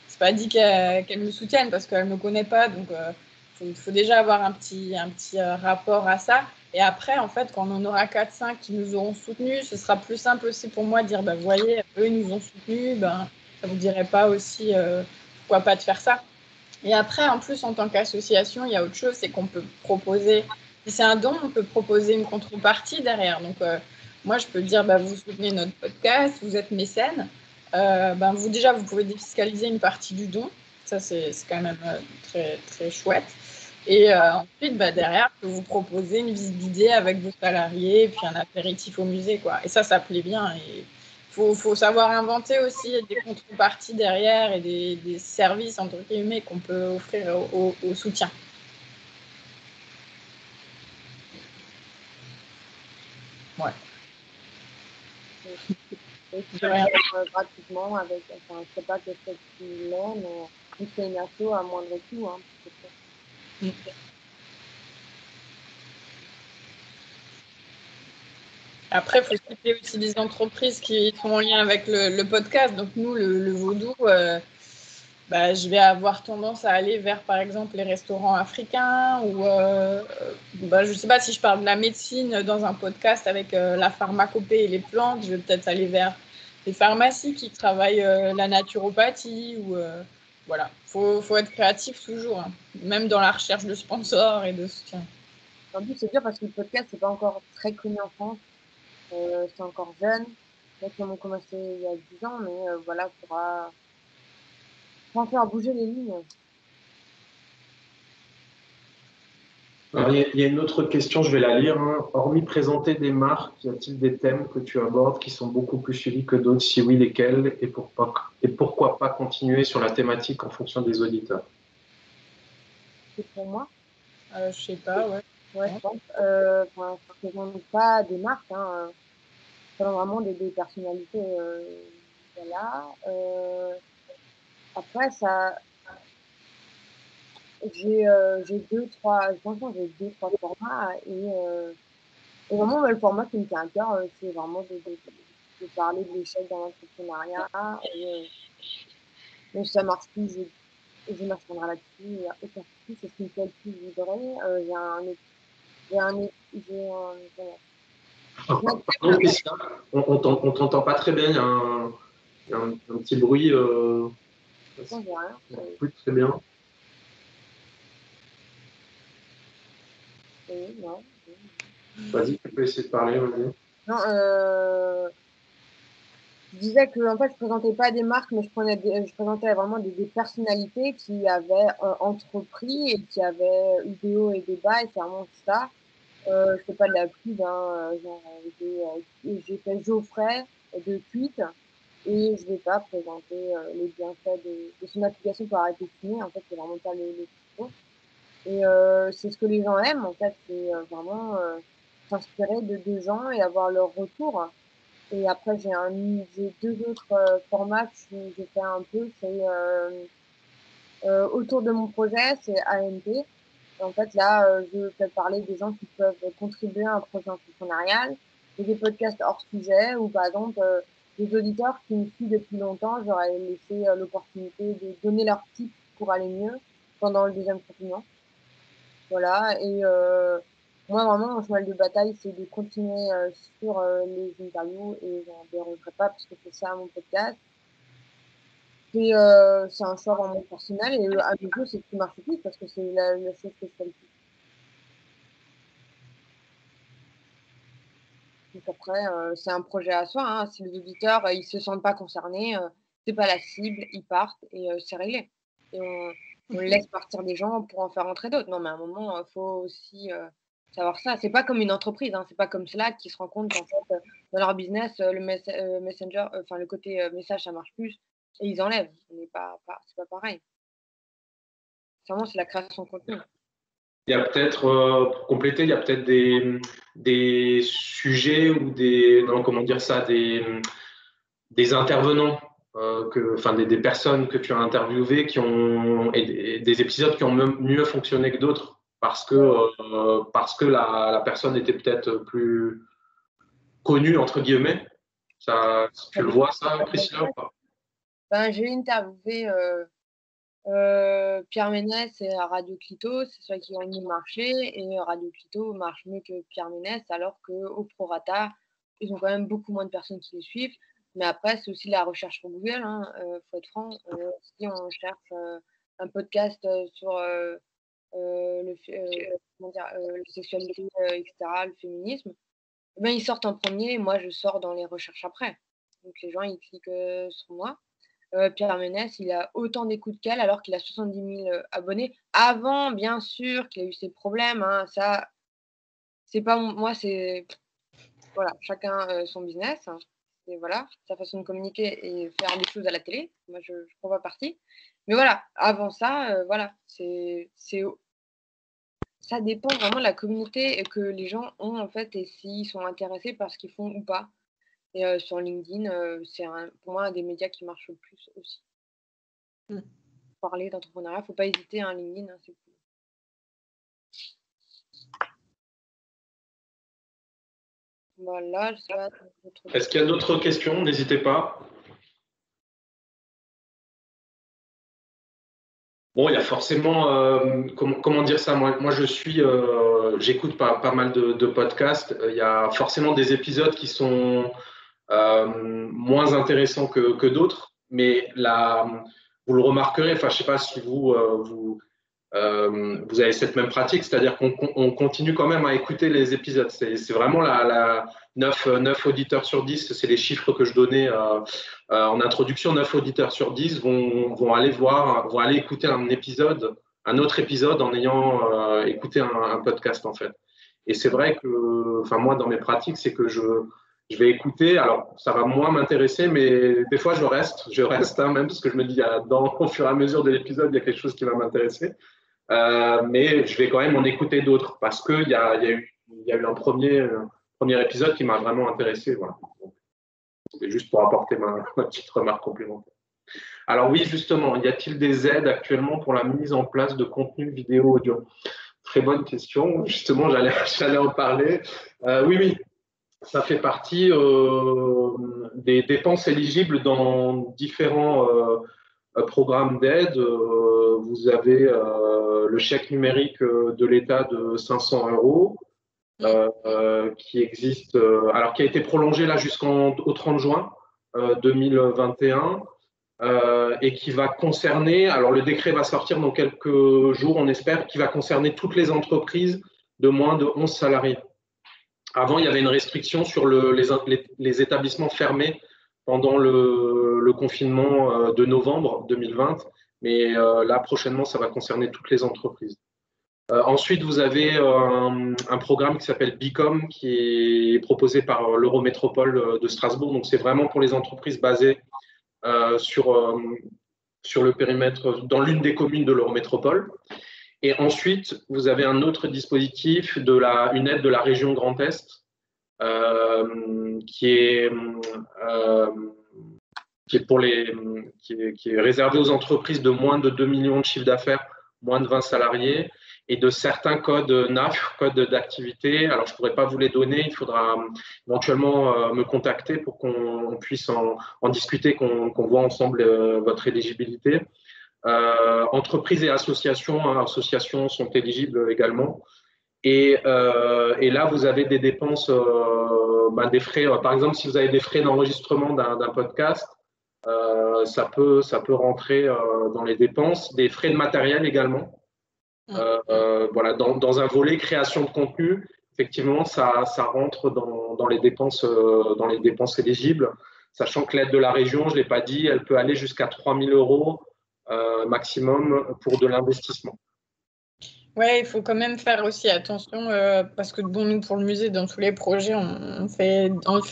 c'est pas dit qu'elle me soutienne parce qu'elle me connaît pas. Donc, faut déjà avoir un petit rapport à ça. Et après, en fait, quand on en aura 4-5 qui nous auront soutenus, ce sera plus simple aussi pour moi de dire, vous voyez, eux, ils nous ont soutenus, ça vous dirait pas aussi, pourquoi pas de faire ça. Et après, en plus, en tant qu'association, il y a autre chose, c'est qu'on peut proposer, si c'est un don, on peut proposer une contrepartie derrière. Donc, moi, je peux dire, vous soutenez notre podcast, vous êtes mécène. Vous pouvez défiscaliser une partie du don. Ça, c'est quand même très, très chouette. Et ensuite, derrière, je peux vous proposer une visite guidée avec vos salariés et puis un apéritif au musée, quoi. Et ça plaît bien. Et faut savoir inventer aussi des contreparties derrière et des services, entre guillemets, qu'on peut offrir au soutien. Ouais. Et tu peux le faire gratuitement avec, enfin, je sais pas qu'est-ce que tu mets, mais c'est une asso à moindre coût. Après, il faut citer aussi des entreprises qui sont en lien avec le podcast. Donc, nous, le vaudou, je vais avoir tendance à aller vers, par exemple, les restaurants africains ou, je ne sais pas si je parle de la médecine dans un podcast avec la pharmacopée et les plantes, je vais peut-être aller vers les pharmacies qui travaillent la naturopathie ou voilà. Faut être créatif toujours, même dans la recherche de sponsors et de soutien. En plus, c'est dur parce que le podcast, c'est pas encore très connu en France. C'est encore jeune. Là, qui ont commencé il y a 10 ans, mais voilà, il faudra faire bouger les lignes. Alors, il y a une autre question, je vais la lire. Hormis présenter des marques, y a-t-il des thèmes que tu abordes qui sont beaucoup plus suivis que d'autres? Si oui, lesquels? Et pourquoi pas continuer sur la thématique en fonction des auditeurs? C'est pour moi. Je sais pas, ouais. Ouais, je pense. Je ne demande pas des marques, c'est vraiment des personnalités. Voilà. Après, j'ai franchement, j'ai deux, trois formats. Et vraiment, le format qui me tient à cœur, c'est vraiment de parler de l'échec dans l'entrepreneuriat. Mais si ça marche plus, je m'astreindrai là-dessus. Il n'y a aucun souci, c'est ce qui me fait le plus vibrer. Pardon, Christian, on t'entend pas très bien. Il y a un petit bruit. Non, j'ai rien. Oui, très bien. Oui, non. Vas-y, tu peux essayer de parler. Vas-y. Non, je disais que en fait, je présentais pas des marques, mais je présentais vraiment des personnalités qui avaient entrepris et qui avaient eu des hauts et des bas, et c'est vraiment ça. Je fais pas de la pub, hein, genre, j'ai fait Geoffrey de Cuite, et je vais pas présenter les bienfaits de son application pour arrêter de fumer. En fait, c'est vraiment pas le propos. Et c'est ce que les gens aiment, en fait, c'est vraiment s'inspirer de gens et avoir leur retour. Et après, j'ai deux autres formats que je fais un peu. C'est autour de mon projet, c'est AMP. Et en fait, là, je fais parler des gens qui peuvent contribuer à un projet entrepreneurial. J'ai des podcasts hors sujet où, par exemple, des auditeurs qui me suivent depuis longtemps, j'aurais laissé l'opportunité de donner leurs tips pour aller mieux pendant le deuxième confinement. Voilà. Et moi, vraiment, mon cheval de bataille, c'est de continuer sur les interviews, et j'en dérogerai pas parce que c'est ça mon podcast. Et c'est un choix vraiment personnel, et à nouveau, c'est ce qui marche le plus parce que c'est la chose que je fais le plus. Donc après, c'est un projet à soi, hein. Si les auditeurs ils se sentent pas concernés, c'est pas la cible, ils partent, et c'est réglé. Et on laisse partir des gens pour en faire rentrer d'autres. Non, mais à un moment, faut aussi savoir ça. C'est pas comme une entreprise, hein. C'est pas comme Slack qui se rend compte qu'en fait, dans leur business, le Messenger, enfin le côté message, ça marche plus, et ils enlèvent. C'est pas pareil. Vraiment, c'est la création de contenu. Il y a peut-être, pour compléter, il y a peut-être des sujets ou comment dire ça, des intervenants, des personnes que tu as interviewées et des épisodes qui ont mieux fonctionné que d'autres parce que la personne était peut-être plus connue, entre guillemets. Ça, tu le vois, ça, Priscilla, ou pas? Ben, j'ai interviewé Pierre Ménès et Radio Clito, c'est ceux qui ont mis le marché, et Radio Clito marche mieux que Pierre Ménès, alors qu'au prorata, ils ont quand même beaucoup moins de personnes qui les suivent. Mais après, c'est aussi la recherche sur Google, hein, faut être franc. Si on cherche un podcast sur la sexualité, etc., le féminisme, eh ben, ils sortent en premier, et moi je sors dans les recherches après. Donc les gens, ils cliquent sur moi. Pierre Ménès, il a autant d'écoutes qu'elle, alors qu'il a 70 000 abonnés. Avant, bien sûr, qu'il a eu ses problèmes, hein, ça, c'est pas moi, c'est voilà, chacun son business, hein, et voilà, sa façon de communiquer et faire des choses à la télé. Moi, je prends pas parti. Mais voilà, avant ça, voilà, ça dépend vraiment de la communauté que les gens ont, en fait, et s'ils sont intéressés par ce qu'ils font ou pas. Et sur LinkedIn, c'est pour moi un des médias qui marche le plus aussi. Parler d'entrepreneuriat, faut pas hésiter, hein, LinkedIn, hein, c'est cool. Voilà, je sais pas. Est-ce qu'il y a d'autres questions? N'hésitez pas. Bon, il y a forcément, comment dire ça, moi j'écoute pas mal de podcasts. Il y a forcément des épisodes qui sont moins intéressants que d'autres, mais vous le remarquerez, enfin, je sais pas si vous avez cette même pratique, c'est-à-dire qu'on continue quand même à écouter les épisodes. C'est vraiment 9 auditeurs sur 10, c'est les chiffres que je donnais en introduction. 9 auditeurs sur 10 vont aller écouter un autre épisode en ayant écouté un podcast, en fait. Et c'est vrai que, enfin, moi, dans mes pratiques, c'est que je vais écouter. Alors, ça va moins m'intéresser, mais des fois, je reste, hein, même parce que je me dis, au fur et à mesure de l'épisode, il y a quelque chose qui va m'intéresser. Mais je vais quand même en écouter d'autres parce qu'il y a eu un premier épisode qui m'a vraiment intéressé. Voilà. C'est juste pour apporter ma petite remarque complémentaire. Alors oui, justement, y a-t-il des aides actuellement pour la mise en place de contenu vidéo audio? Très bonne question. Justement, j'allais en parler. Oui. Ça fait partie des dépenses éligibles dans différents programmes d'aide. Vous avez le chèque numérique de l'État de 500 euros qui existe, alors qui a été prolongé là jusqu'au 30 juin 2021 et qui va concerner, alors le décret va sortir dans quelques jours, on espère, qui va concerner toutes les entreprises de moins de 11 salariés. Avant, il y avait une restriction sur les établissements fermés pendant le confinement de novembre 2020, mais là, prochainement, ça va concerner toutes les entreprises. Ensuite, vous avez un programme qui s'appelle Bicom, qui est proposé par l'Eurométropole de Strasbourg. Donc, c'est vraiment pour les entreprises basées sur le périmètre, dans l'une des communes de l'Eurométropole. Et ensuite, vous avez un autre dispositif, une aide de la région Grand Est, qui est réservé aux entreprises de moins de 2 millions de chiffre d'affaires, moins de 20 salariés, et de certains codes NAF, codes d'activité. Alors, je ne pourrais pas vous les donner, il faudra éventuellement me contacter pour qu'on puisse en discuter, qu'on voit ensemble votre éligibilité. Entreprises et associations, associations sont éligibles également. Et là, vous avez des dépenses, des frais. Par exemple, si vous avez des frais d'enregistrement d'un podcast, ça peut rentrer dans les dépenses. Des frais de matériel également. Voilà, dans un volet création de contenu, effectivement, ça rentre dans les dépenses éligibles, sachant que l'aide de la région, je ne l'ai pas dit, elle peut aller jusqu'à 3 000 euros maximum pour de l'investissement. Ouais, il faut quand même faire aussi attention parce que bon, nous, pour le musée, dans tous les projets, on fait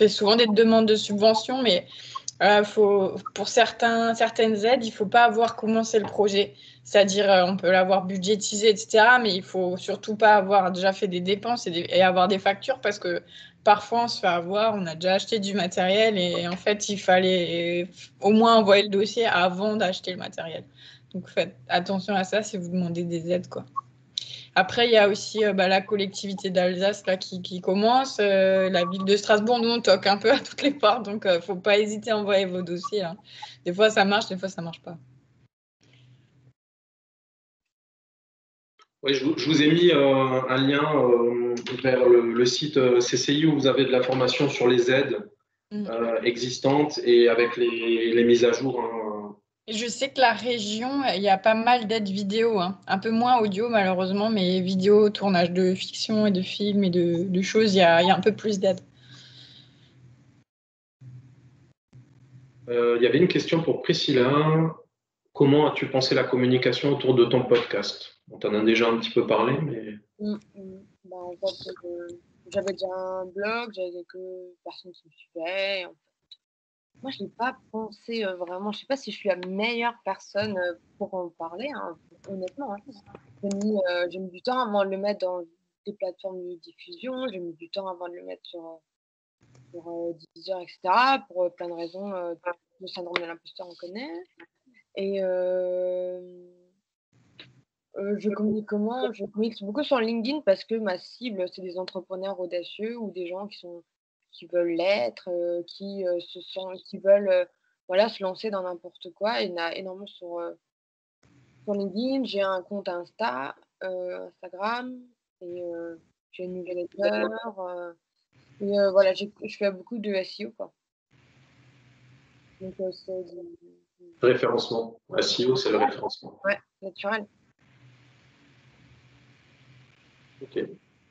souvent des demandes de subventions, mais pour certaines aides, il ne faut pas avoir commencé le projet. C'est-à-dire, on peut l'avoir budgétisé, etc., mais il ne faut surtout pas avoir déjà fait des dépenses et avoir des factures parce que parfois, on se fait avoir, on a déjà acheté du matériel et en fait, il fallait au moins envoyer le dossier avant d'acheter le matériel. Donc, faites attention à ça si vous demandez des aides, quoi. Après, il y a aussi la collectivité d'Alsace là, qui commence, la ville de Strasbourg, nous on toque un peu à toutes les portes, donc il ne faut pas hésiter à envoyer vos dossiers. Hein. Des fois ça marche, des fois ça ne marche pas. Ouais, je vous ai mis un lien vers le site CCI où vous avez de l'information sur les aides existantes et avec les mises à jour. Hein. Je sais que la région, il y a pas mal d'aides vidéo, hein. Un peu moins audio malheureusement, mais vidéo, tournage de fiction et de films et de choses, il y a un peu plus d'aides. Il y avait une question pour Priscilla. Comment as-tu pensé la communication autour de ton podcast? On t'en a déjà un petit peu parlé, mais… En fait, j'avais déjà un blog, j'avais quelques personnes qui me suivaient. Moi, je n'ai pas pensé vraiment. Je ne sais pas si je suis la meilleure personne pour en parler, hein, honnêtement. Hein. J'ai mis du temps avant de le mettre dans des plateformes de diffusion. J'ai mis du temps avant de le mettre sur Deezer, etc. Pour plein de raisons. Le syndrome de l'imposteur, on connaît. Et je communique comment? Je communique beaucoup sur LinkedIn parce que ma cible, c'est des entrepreneurs audacieux ou des gens qui veulent l'être, qui veulent se lancer dans n'importe quoi. Il y en a énormément sur LinkedIn. J'ai un compte Instagram et j'ai une newsletter. Je fais beaucoup de SEO, quoi. Donc, c'est du référencement. SEO, c'est le référencement. Ouais, naturel. Ok.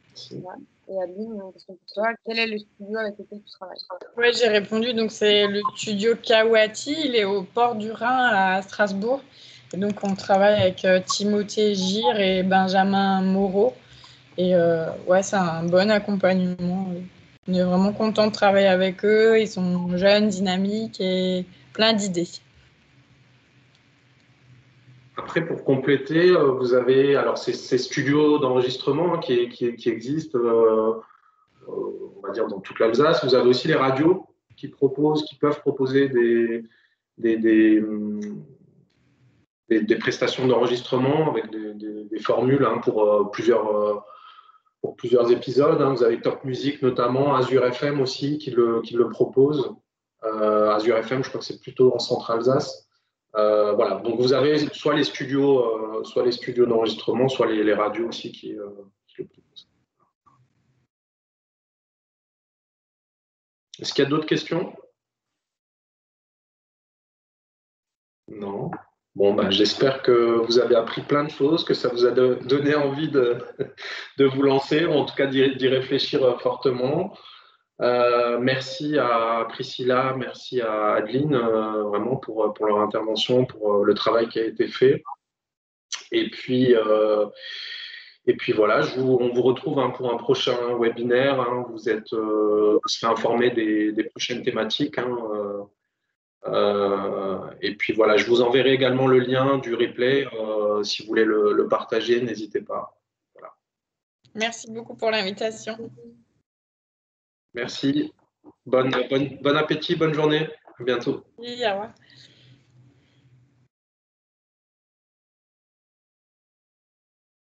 Merci. Et Adeline, question pour toi, quel est le studio avec lequel tu travailles? Oui, j'ai répondu. Donc, c'est le studio Kawati. Il est au port du Rhin à Strasbourg. Et donc, on travaille avec Timothée Gire et Benjamin Moreau. Et c'est un bon accompagnement. On est vraiment content de travailler avec eux. Ils sont jeunes, dynamiques et plein d'idées. Après, pour compléter, vous avez alors ces studios d'enregistrement qui existent, on va dire dans toute l'Alsace. Vous avez aussi les radios qui peuvent proposer des prestations d'enregistrement avec des formules pour plusieurs pour plusieurs épisodes. Hein. Vous avez Top Music notamment, Azure FM aussi qui le propose. Azure FM, je crois que c'est plutôt en Centre-Alsace. Voilà, donc vous avez soit les studios d'enregistrement, soit les radios aussi qui le proposent. Est-ce qu'il y a d'autres questions? Non. Bon, ben, j'espère que vous avez appris plein de choses, que ça vous a donné envie de vous lancer, ou en tout cas d'y réfléchir fortement. Merci à Priscilla, merci à Adeline, vraiment pour leur intervention, pour le travail qui a été fait. Et puis voilà, on vous retrouve hein, pour un prochain webinaire. Hein. Vous serez informés des prochaines thématiques. Hein, et puis voilà, je vous enverrai également le lien du replay. Si vous voulez le partager, n'hésitez pas. Voilà. Merci beaucoup pour l'invitation. Merci. Bon appétit, bonne journée. À bientôt. Oui, au revoir.